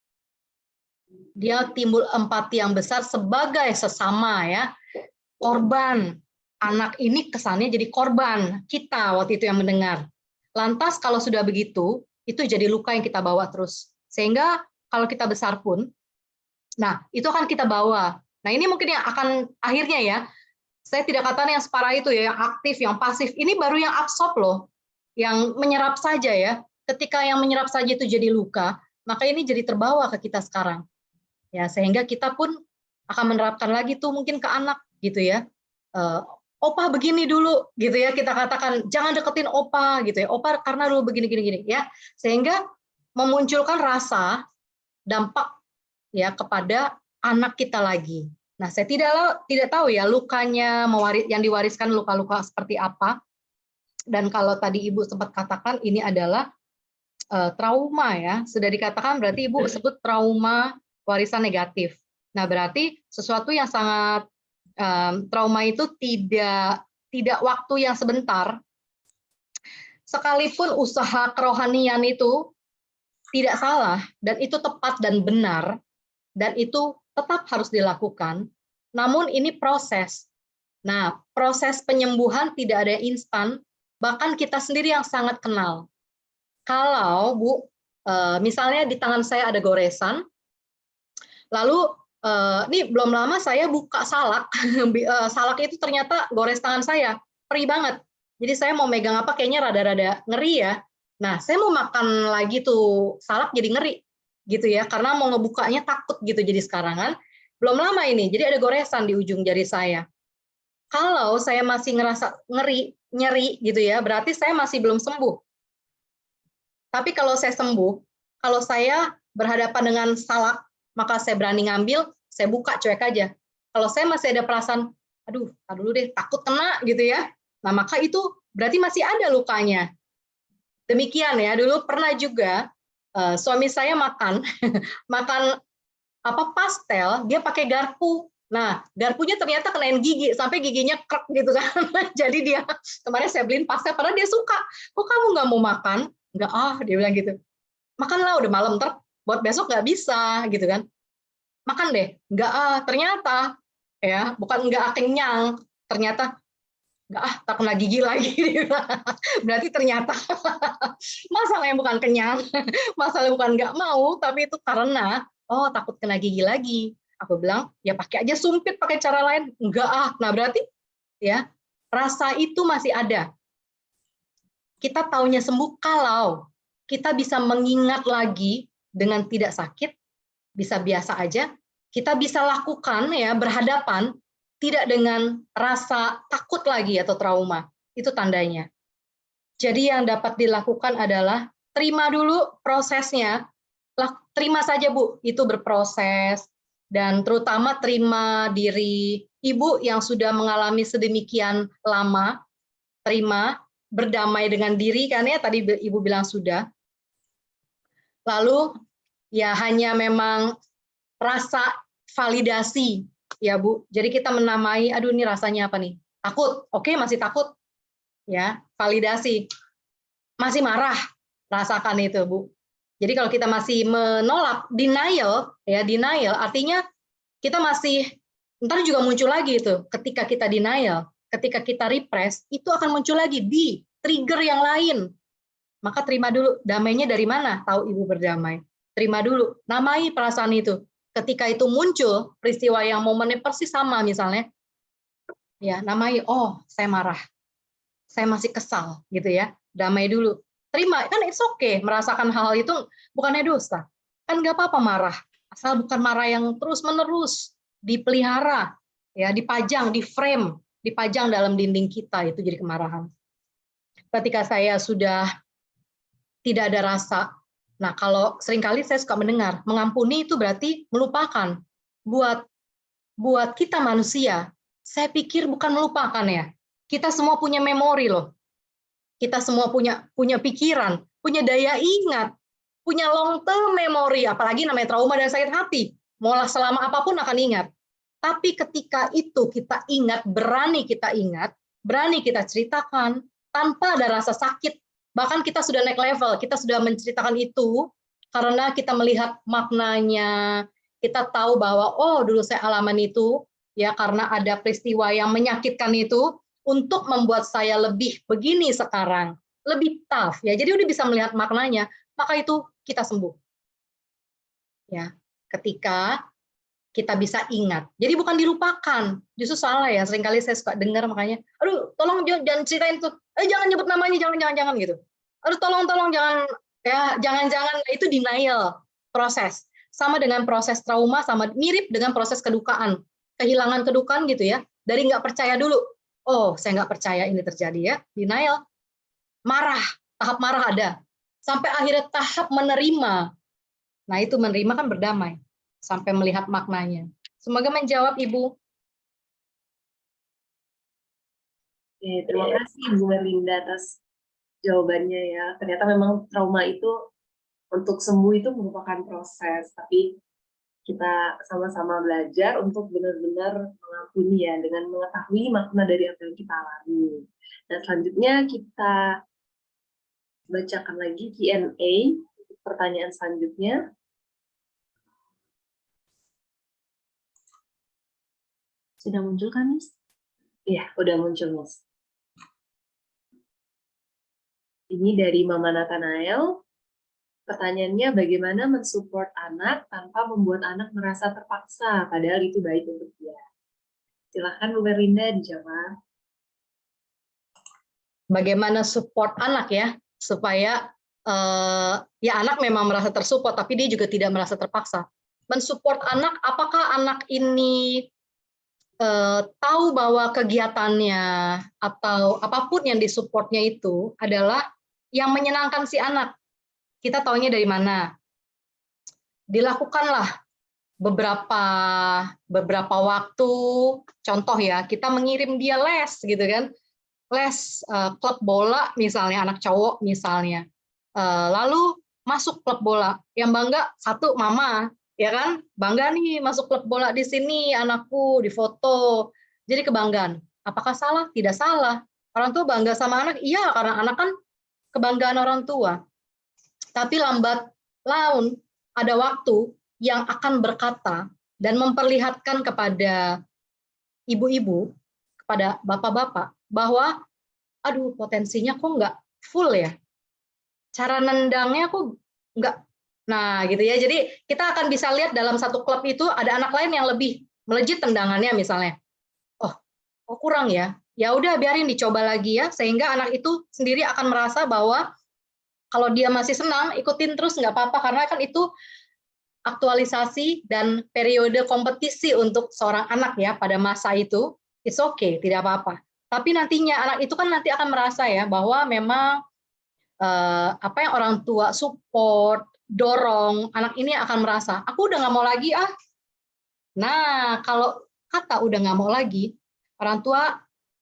dia timbul empati yang besar sebagai sesama ya. Korban. Anak ini kesannya jadi korban. Kita waktu itu yang mendengar. Lantas kalau sudah begitu, itu jadi luka yang kita bawa terus. Sehingga kalau kita besar pun, nah itu akan kita bawa. Nah ini mungkin yang akan akhirnya ya, saya tidak katakan yang separah itu ya, yang aktif, yang pasif. Ini baru yang absorb loh, yang menyerap saja ya. Ketika yang menyerap saja itu jadi luka, maka ini jadi terbawa ke kita sekarang. Ya, sehingga kita pun akan menerapkan lagi tuh mungkin ke anak gitu ya. Opa begini dulu gitu ya, kita katakan jangan deketin opa gitu ya. Opa karena dulu begini ya. Sehingga memunculkan rasa dampak ya kepada anak kita lagi. Nah, saya tidak tahu ya lukanya yang diwariskan luka-luka seperti apa. Dan kalau tadi Ibu sempat katakan ini adalah trauma ya, sudah dikatakan berarti Ibu sebut trauma warisan negatif. Nah, berarti sesuatu yang sangat trauma itu tidak waktu yang sebentar. Sekalipun usaha kerohanian itu tidak salah dan itu tepat dan benar dan itu tetap harus dilakukan, namun ini proses. Nah, proses penyembuhan tidak ada yang instan, bahkan kita sendiri yang sangat kenal. Kalau, Bu, misalnya di tangan saya ada goresan, lalu ini belum lama saya buka salak, salak itu ternyata gores tangan saya, perih banget. Jadi saya mau megang apa kayaknya rada-rada ngeri ya. Nah, saya mau makan lagi tuh salak jadi ngeri. Gitu ya, karena mau ngebukanya takut gitu jadi sekarang kan. Belum lama ini, jadi ada goresan di ujung jari saya. Kalau saya masih ngerasa nyeri gitu ya, berarti saya masih belum sembuh. Tapi kalau saya sembuh, kalau saya berhadapan dengan salak, maka saya berani ngambil, saya buka cuek aja. Kalau saya masih ada perasaan, aduh, dulu deh, takut kena gitu ya. Nah, maka itu berarti masih ada lukanya. Demikian ya, dulu pernah juga suami saya makan pastel, dia pakai garpu. Nah, garpunya ternyata kenain gigi sampai giginya krek gitu kan. Jadi dia kemarin saya beliin pastel padahal dia suka. Kok kamu nggak mau makan? Nggak dia bilang gitu. Makanlah udah malam buat besok nggak bisa gitu kan. Makan deh. Nggak ternyata ya bukan nggak kenyang, ternyata nggak tak kena gigi lagi. Berarti ternyata masalahnya bukan kenyang, masalah bukan nggak mau, tapi itu karena takut kena gigi lagi. Aku bilang ya pakai aja sumpit, pakai cara lain. Enggak nah berarti ya rasa itu masih ada. Kita taunya sembuh kalau kita bisa mengingat lagi dengan tidak sakit, bisa biasa aja. Kita bisa lakukan ya berhadapan tidak dengan rasa takut lagi atau trauma. Itu tandanya. Jadi yang dapat dilakukan adalah terima dulu prosesnya. Terima saja Bu, itu berproses. Dan terutama terima diri Ibu yang sudah mengalami sedemikian lama. terima, berdamai dengan diri kan ya, tadi Ibu bilang sudah. Lalu ya hanya memang rasa validasi ya Bu. Jadi kita menamai, aduh ini rasanya apa nih? Takut, oke masih takut. Ya, validasi. Masih marah, rasakan itu Bu. Jadi kalau kita masih menolak, denial, ya denial artinya kita masih, ntar juga muncul lagi itu. Ketika kita denial, ketika kita repress, itu akan muncul lagi di trigger yang lain. Maka terima dulu, damainya dari mana? Tahu Ibu berdamai. Terima dulu, namai perasaan itu. Ketika itu muncul, peristiwa yang momennya persis sama misalnya, ya namai, oh saya marah, saya masih kesal, gitu ya. Damai dulu. Terima, kan it's okay, merasakan hal itu bukannya dosa. Kan nggak apa-apa marah, asal bukan marah yang terus-menerus, dipelihara, ya dipajang, di frame, dipajang dalam dinding kita, itu jadi kemarahan. Ketika saya sudah tidak ada rasa, nah kalau seringkali saya suka mendengar, mengampuni itu berarti melupakan. Buat kita manusia, saya pikir bukan melupakan ya. Kita semua punya memori loh. Kita semua punya pikiran, punya daya ingat, punya long term memory, apalagi namanya trauma dan sakit hati. Mau selama apapun akan ingat. Tapi ketika itu kita ingat, berani kita ceritakan tanpa ada rasa sakit. Bahkan kita sudah naik level, kita sudah menceritakan itu karena kita melihat maknanya, kita tahu bahwa oh dulu saya alami itu ya karena ada peristiwa yang menyakitkan itu untuk membuat saya lebih begini sekarang, lebih tough ya. Jadi udah bisa melihat maknanya, maka itu kita sembuh. Ya, ketika kita bisa ingat. Jadi bukan dilupakan. Justru salah ya, seringkali saya suka dengar makanya, aduh tolong jangan ceritain tuh. Jangan nyebut namanya, jangan gitu. Aduh tolong jangan ya, jangan itu denial proses. Sama dengan proses trauma, sama mirip dengan proses kedukaan. Kehilangan kedukaan gitu ya. Dari nggak percaya dulu. Oh, saya nggak percaya ini terjadi ya. Denial. Marah, tahap marah ada. Sampai akhirnya tahap menerima. Nah, itu menerima kan berdamai. Sampai melihat maknanya. Semoga menjawab, Ibu. Oke, terima kasih Bu Merlinda atas jawabannya ya. Ternyata memang trauma itu untuk sembuh itu merupakan proses, tapi kita sama-sama belajar untuk benar-benar mengampuni ya, dengan mengetahui makna dari apa yang kita alami. Dan selanjutnya kita bacakan lagi Q&A, pertanyaan selanjutnya. Sudah muncul kan, Miss? Iya, udah muncul, Miss. Ini dari Mama Nathanael. Pertanyaannya, bagaimana mensupport anak tanpa membuat anak merasa terpaksa, padahal itu baik untuk dia. Silahkan Bu Merlinda dijawab. Bagaimana support anak ya, supaya ya anak memang merasa tersupport, tapi dia juga tidak merasa terpaksa. Mensupport anak, apakah anak ini tahu bahwa kegiatannya atau apapun yang disupportnya itu adalah yang menyenangkan si anak. Kita taunya dari mana? Dilakukanlah beberapa waktu, contoh ya, kita mengirim dia les gitu kan, les klub bola misalnya, anak cowok misalnya, lalu masuk klub bola, yang bangga satu mama, ya kan, bangga nih masuk klub bola di sini anakku, difoto, jadi kebanggaan. Apakah salah? Tidak salah. Orang tua bangga sama anak, iya karena anak kan kebanggaan orang tua. Tapi lambat laun ada waktu yang akan berkata dan memperlihatkan kepada ibu-ibu, kepada bapak-bapak, bahwa aduh potensinya kok nggak full ya, cara nendangnya kok nggak, nah gitu ya. Jadi kita akan bisa lihat dalam satu klub itu ada anak lain yang lebih melejit tendangannya misalnya, oh kurang ya, ya udah biarin dicoba lagi ya, sehingga anak itu sendiri akan merasa bahwa kalau dia masih senang, ikutin terus nggak apa-apa, karena kan itu aktualisasi dan periode kompetisi untuk seorang anak ya pada masa itu, it's okay, tidak apa-apa. Tapi nantinya anak itu kan nanti akan merasa ya bahwa memang apa yang orang tua support, dorong, anak ini akan merasa, aku udah nggak mau lagi ah. Nah, kalau kata udah nggak mau lagi, orang tua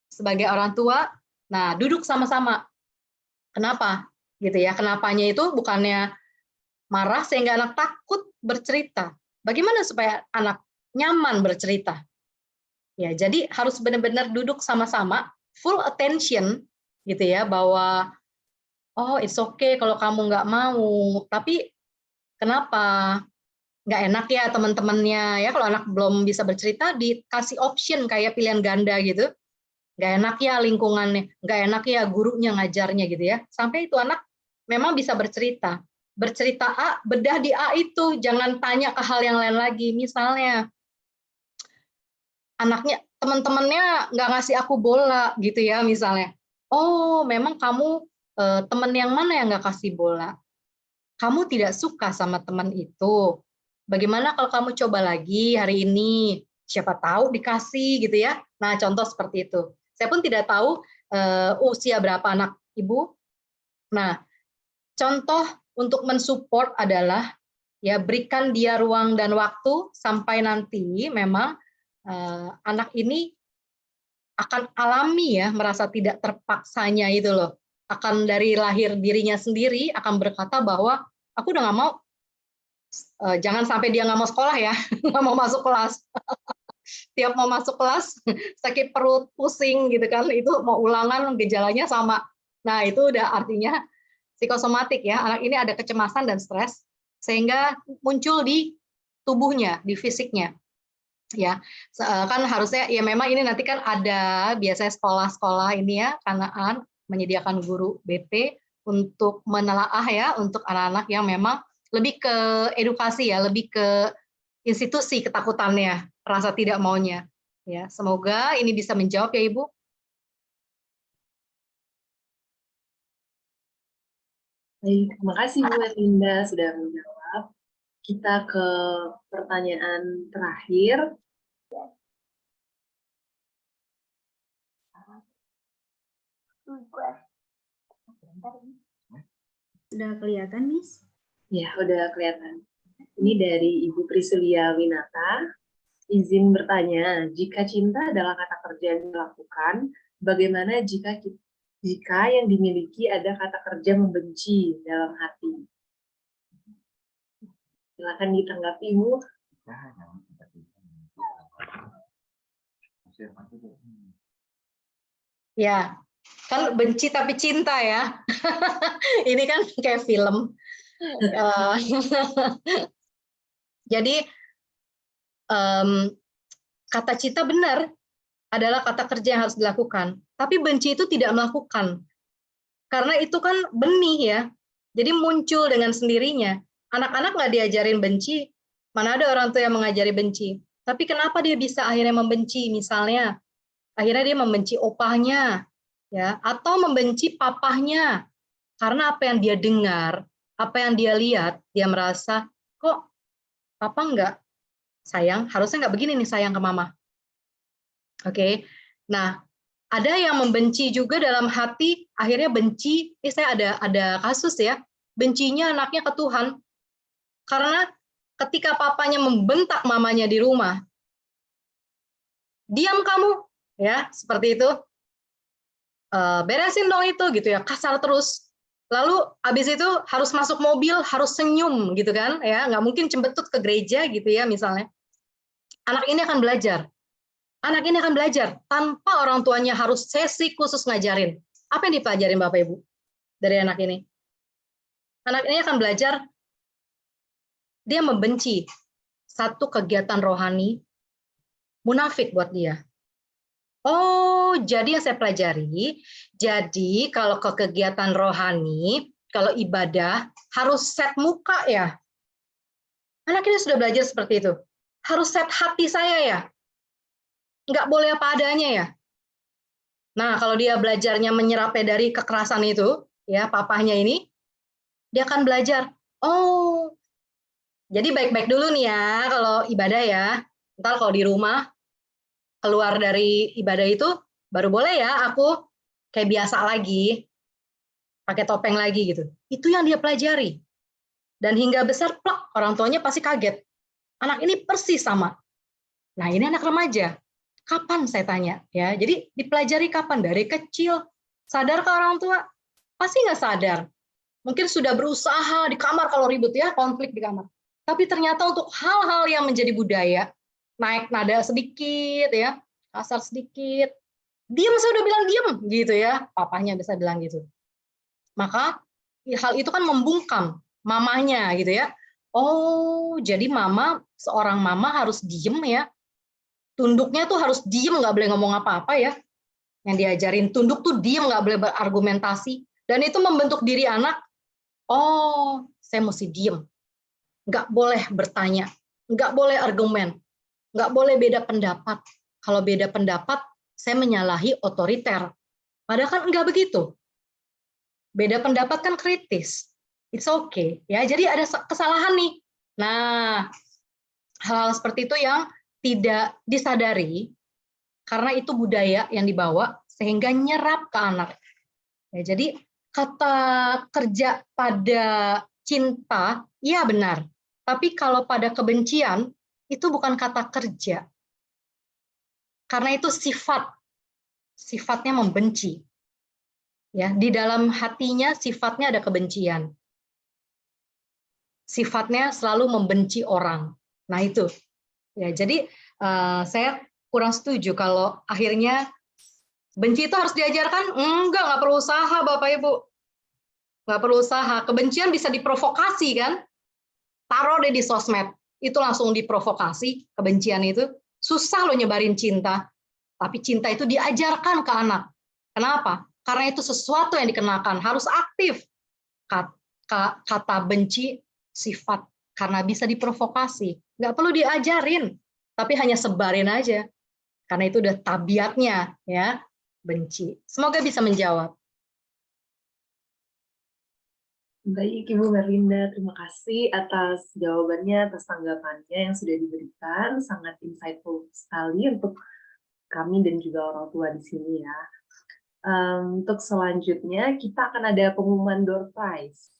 sebagai orang tua Nah, duduk sama-sama. Kenapa? Gitu ya. Kenapanya itu bukannya marah sehingga anak takut bercerita. Bagaimana supaya anak nyaman bercerita? Ya, jadi harus benar-benar duduk sama-sama, full attention, gitu ya, bahwa oh it's okay kalau kamu nggak mau, tapi kenapa? Nggak enak ya teman-temannya ya, kalau anak belum bisa bercerita dikasih option kayak pilihan ganda gitu, nggak enak ya lingkungannya, nggak enak ya gurunya ngajarnya gitu ya, sampai itu anak memang bisa bercerita A, bedah di A itu, jangan tanya ke hal yang lain lagi. Misalnya anaknya, teman-temannya nggak ngasih aku bola gitu ya misalnya, oh memang kamu teman yang mana yang nggak kasih bola? Kamu tidak suka sama teman itu. Bagaimana kalau kamu coba lagi hari ini? Siapa tahu dikasih gitu ya. Nah, contoh seperti itu. Saya pun tidak tahu usia berapa anak ibu. Nah, contoh untuk mensupport adalah ya berikan dia ruang dan waktu sampai nanti memang anak ini akan alami ya merasa tidak terpaksanya itu loh. Akan dari lahir dirinya sendiri akan berkata bahwa aku udah nggak mau, jangan sampai dia nggak mau sekolah ya, nggak mau masuk kelas. Tiap mau masuk kelas sakit perut, pusing gitu kan, itu mau ulangan gejalanya sama. Nah itu udah artinya psikosomatik ya, anak ini ada kecemasan dan stres sehingga muncul di tubuhnya, di fisiknya. Ya, kan harusnya ya memang ini nanti kan ada biasanya sekolah-sekolah ini ya, Kanaan menyediakan guru BP untuk menelaah ya untuk anak-anak yang memang lebih ke edukasi ya, lebih ke institusi ketakutannya, rasa tidak maunya. Ya, semoga ini bisa menjawab ya Ibu. Baik, terima kasih Bu Erlinda sudah menjawab. Kita ke pertanyaan terakhir. Sudah kelihatan, Miss? Ya, udah kelihatan. Ini dari Ibu Priscilia Winata. Izin bertanya, jika cinta adalah kata kerja yang dilakukan, bagaimana jika yang dimiliki ada kata kerja membenci dalam hati? Silakan ditanggapi, Ibu. Ya, kan benci tapi cinta ya. Ini kan kayak film. Jadi kata cinta benar adalah kata kerja yang harus dilakukan. Tapi benci itu tidak melakukan. Karena itu kan benih ya. Jadi muncul dengan sendirinya. Anak-anak nggak diajarin benci. Mana ada orang tua yang mengajari benci. Tapi kenapa dia bisa akhirnya membenci? Misalnya, akhirnya dia membenci opahnya, ya, atau membenci papahnya. Karena apa yang dia dengar, apa yang dia lihat, dia merasa, kok papa nggak sayang, harusnya nggak begini nih sayang ke mama. Oke, nah ada yang membenci juga dalam hati, akhirnya benci. Ini saya ada kasus ya, bencinya anaknya ke Tuhan. Karena ketika papanya membentak mamanya di rumah, diam kamu, ya seperti itu, beresin dong itu gitu ya, kasar terus. Lalu habis itu harus masuk mobil, harus senyum gitu kan, ya nggak mungkin cembetut ke gereja gitu ya misalnya. Anak ini akan belajar. Anak ini akan belajar tanpa orang tuanya harus sesi khusus ngajarin. Apa yang dipelajarin Bapak Ibu dari anak ini? Anak ini akan belajar dia membenci satu kegiatan rohani munafik buat dia. Oh, jadi yang saya pelajari, jadi kalau ke kegiatan rohani, kalau ibadah harus set muka ya. Anak ini sudah belajar seperti itu. Harus set hati saya ya. Nggak boleh apa adanya ya. Nah, kalau dia belajarnya menyerapnya dari kekerasan itu, ya papahnya ini, dia akan belajar. Oh, jadi baik-baik dulu nih ya kalau ibadah ya. Ntar kalau di rumah, keluar dari ibadah itu, baru boleh ya aku kayak biasa lagi, pakai topeng lagi gitu. Itu yang dia pelajari. Dan hingga besar, plak, orang tuanya pasti kaget. Anak ini persis sama. Nah, ini anak remaja. Kapan saya tanya? Ya, jadi dipelajari kapan? Dari kecil. Sadarkah orang tua? Pasti nggak sadar. Mungkin sudah berusaha di kamar kalau ribut ya, konflik di kamar. Tapi ternyata untuk hal-hal yang menjadi budaya, naik nada sedikit ya, kasar sedikit, diam, saya udah bilang diam gitu ya, papahnya bisa bilang gitu. Maka hal itu kan membungkam mamanya gitu ya. Oh, jadi seorang mama harus diem ya. Tunduknya tuh harus diem, nggak boleh ngomong apa-apa ya. Yang diajarin tunduk tuh diem, nggak boleh berargumentasi. Dan itu membentuk diri anak, oh, saya mesti diem. Nggak boleh bertanya, nggak boleh argumen, nggak boleh beda pendapat. Kalau beda pendapat, saya menyalahi otoriter. Padahal kan nggak begitu. Beda pendapat kan kritis. It's okay. Ya, jadi ada kesalahan nih. Nah, hal seperti itu yang tidak disadari karena itu budaya yang dibawa sehingga nyerap ke anak. Ya, jadi kata kerja pada cinta, iya benar. Tapi kalau pada kebencian, itu bukan kata kerja. Karena itu sifatnya membenci. Ya, di dalam hatinya sifatnya ada kebencian. Sifatnya selalu membenci orang. Nah itu. Ya, jadi saya kurang setuju kalau akhirnya benci itu harus diajarkan. Nggak perlu usaha Bapak Ibu. Nggak perlu usaha. Kebencian bisa diprovokasi kan? Taruh deh di sosmed. Itu langsung diprovokasi, kebencian itu. Susah loh nyebarin cinta. Tapi cinta itu diajarkan ke anak. Kenapa? Karena itu sesuatu yang dikenakan. Harus aktif. Kata benci sifat. Karena bisa diprovokasi. Nggak perlu diajarin. Tapi hanya sebarin aja. Karena itu udah tabiatnya. Ya, benci. Semoga bisa menjawab. Baik, Ibu Merlinda, terima kasih atas jawabannya, atas tanggapannya yang sudah diberikan. Sangat insightful sekali untuk kami dan juga orang tua di sini ya. Untuk selanjutnya, kita akan ada pengumuman door prize.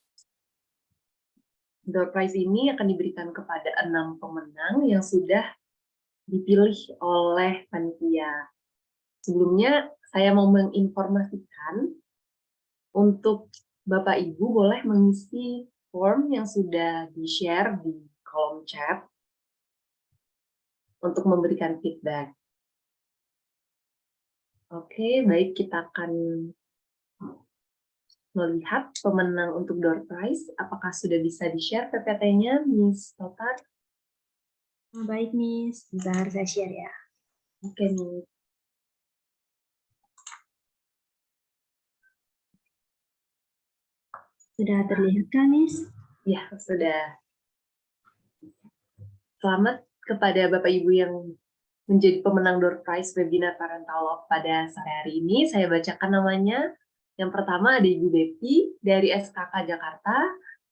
Door prize ini akan diberikan kepada 6 pemenang yang sudah dipilih oleh panitia. Sebelumnya, saya mau menginformasikan untuk Bapak Ibu boleh mengisi form yang sudah di-share di kolom chat untuk memberikan feedback. Oke, baik, kita akan melihat pemenang untuk door prize. Apakah sudah bisa di-share PPT-nya, Miss Totar? Baik, Miss. Bentar, saya share ya. Oke, Miss. Sudah terlihat kan, Miss? Ya, sudah. Selamat kepada Bapak Ibu yang menjadi pemenang door prize webinar Parental Love pada sore hari ini. Saya bacakan namanya. Yang pertama ada Ibu Betty dari SKK Jakarta,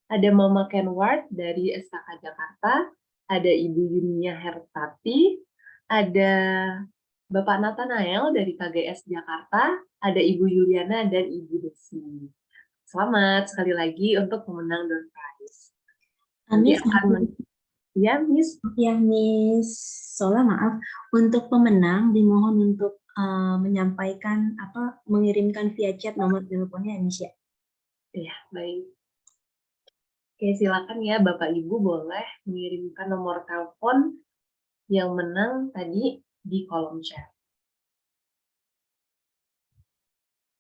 ada Mama Kenward dari SKK Jakarta, ada Ibu Yunia Hertati, ada Bapak Nathanael dari KGS Jakarta, ada Ibu Yuliana dan Ibu Desi. Selamat sekali lagi untuk pemenang door prize. Nanti akan ya, Miss. Ya, Miss Sola, maaf. Untuk pemenang dimohon untuk menyampaikan mengirimkan via chat nomor teleponnya, Miss ya. Iya, baik. Oke, silakan ya Bapak Ibu boleh mengirimkan nomor telepon yang menang tadi di kolom chat.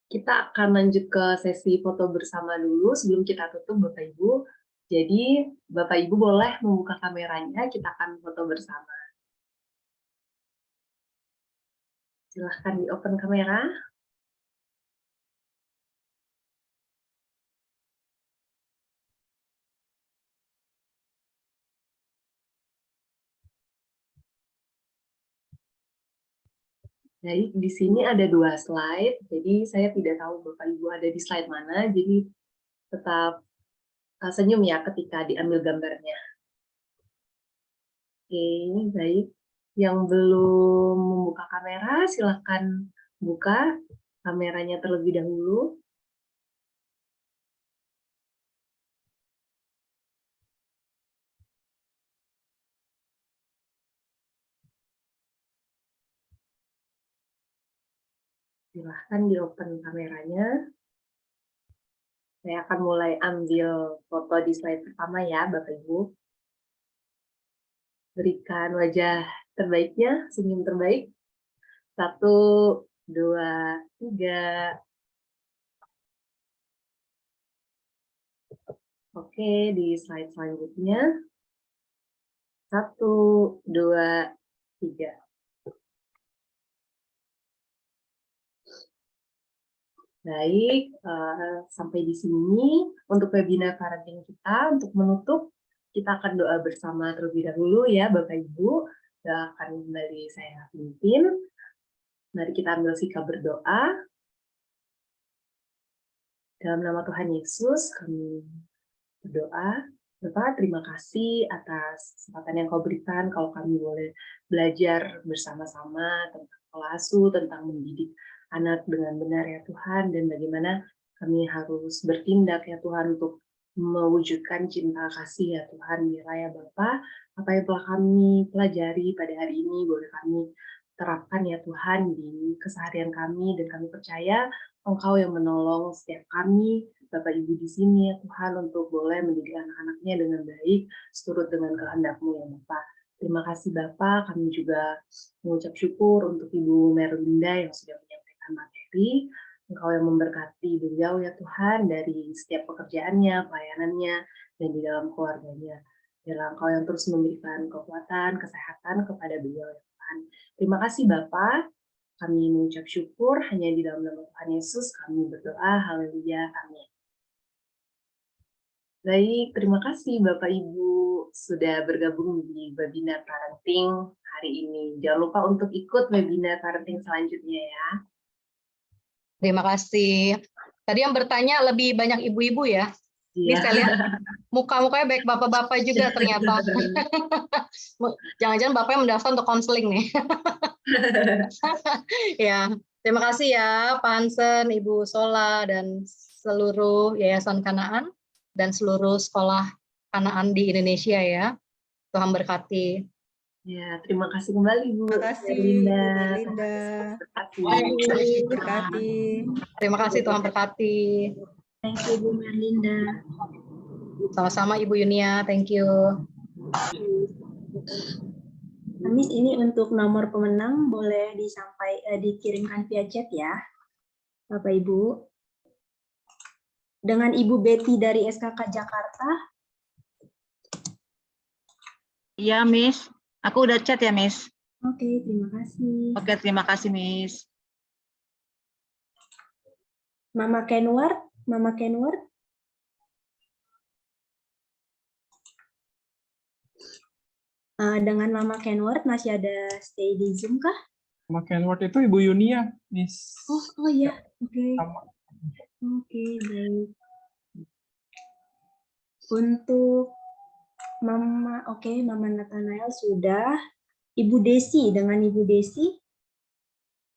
Kita akan lanjut ke sesi foto bersama dulu sebelum kita tutup Bapak Ibu. Jadi Bapak Ibu boleh membuka kameranya, kita akan foto bersama. Silahkan di-open kamera. Baik, di sini ada 2 slide, jadi saya tidak tahu Bapak Ibu ada di slide mana, jadi tetap senyum ya ketika diambil gambarnya. Oke, baik. Yang belum membuka kamera, silahkan buka kameranya terlebih dahulu. Silahkan di open kameranya. Saya akan mulai ambil foto di slide pertama ya, Bapak Ibu. Berikan wajah terbaiknya, senyum terbaik. 1, 2, 3. Oke, di slide selanjutnya. 1, 2, 3. Baik, sampai di sini untuk webinar parenting kita. Untuk menutup, kita akan doa bersama terlebih dahulu ya Bapak Ibu. Doakan kembali saya pimpin. Mari kita ambil sikap berdoa. Dalam nama Tuhan Yesus, kami berdoa. Bapak, terima kasih atas kesempatan yang Kau berikan kalau kami boleh belajar bersama-sama tentang pola asuh, tentang mendidik anak dengan benar ya Tuhan, dan bagaimana kami harus bertindak ya Tuhan untuk mewujudkan cinta kasih ya Tuhan. Biarlah ya Bapa, apa yang telah kami pelajari pada hari ini boleh kami terapkan ya Tuhan di keseharian kami, dan kami percaya Engkau yang menolong setiap kami, Bapak Ibu di sini ya Tuhan, untuk boleh mendidik anak-anaknya dengan baik, seturut dengan kehendak-Mu ya Bapak. Terima kasih Bapak, kami juga mengucap syukur untuk Ibu Merlinda yang sudah menyampaikan materi. Engkau yang memberkati beliau ya Tuhan dari setiap pekerjaannya, pelayanannya, dan di dalam keluarganya. Biarlah Engkau yang terus memberikan kekuatan, kesehatan kepada beliau ya Tuhan. Terima kasih Bapak. Kami mengucap syukur hanya di dalam nama Tuhan Yesus kami berdoa. Haleluya. Amin. Baik, terima kasih Bapak Ibu sudah bergabung di webinar parenting hari ini. Jangan lupa untuk ikut webinar parenting selanjutnya ya. Terima kasih. Tadi yang bertanya lebih banyak ibu-ibu ya. Ini Iya. saya lihat muka-mukanya baik bapak-bapak juga ternyata. Jangan-jangan bapaknya mendaftar untuk konseling nih. Ya, terima kasih ya Pak Hansen, Ibu Sola, dan seluruh Yayasan Kanaan dan seluruh sekolah Kanaan di Indonesia ya. Tuhan berkati. Ya, terima kasih kembali Bu. Terima kasih Linda. Ibu Linda. Berkati. Terima kasih, Tuhan berkati. Thank you Bu Merlinda. Sama-sama Ibu Yunia, thank you. Miss, ini untuk nomor pemenang boleh dikirimkan via chat ya, Bapak Ibu. Dengan Ibu Betty dari SKK Jakarta. Iya, Miss. Aku udah chat ya, Miss. Oke, terima kasih. Oke, terima kasih, Miss. Mama Kenward. Dengan Mama Kenward masih ada stay di Zoom kah? Mama Kenward itu Ibu Yunia, Miss. Oh iya, oke. Sama. Oke, baik. Untuk Mama Nathanael sudah. Ibu Desi, dengan Ibu Desi.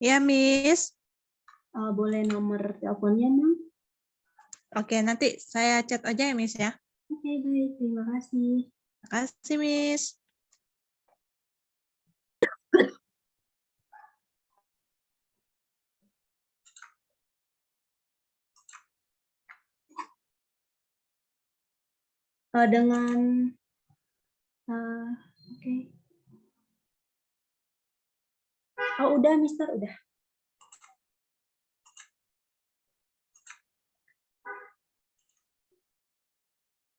Ya, Miss. Boleh nomor teleponnya, Mam? Oke, nanti saya chat aja ya, Miss ya. Oke, baik. Terima kasih. Terima kasih, Miss. Dengan oke. Oh, udah, Mister, udah.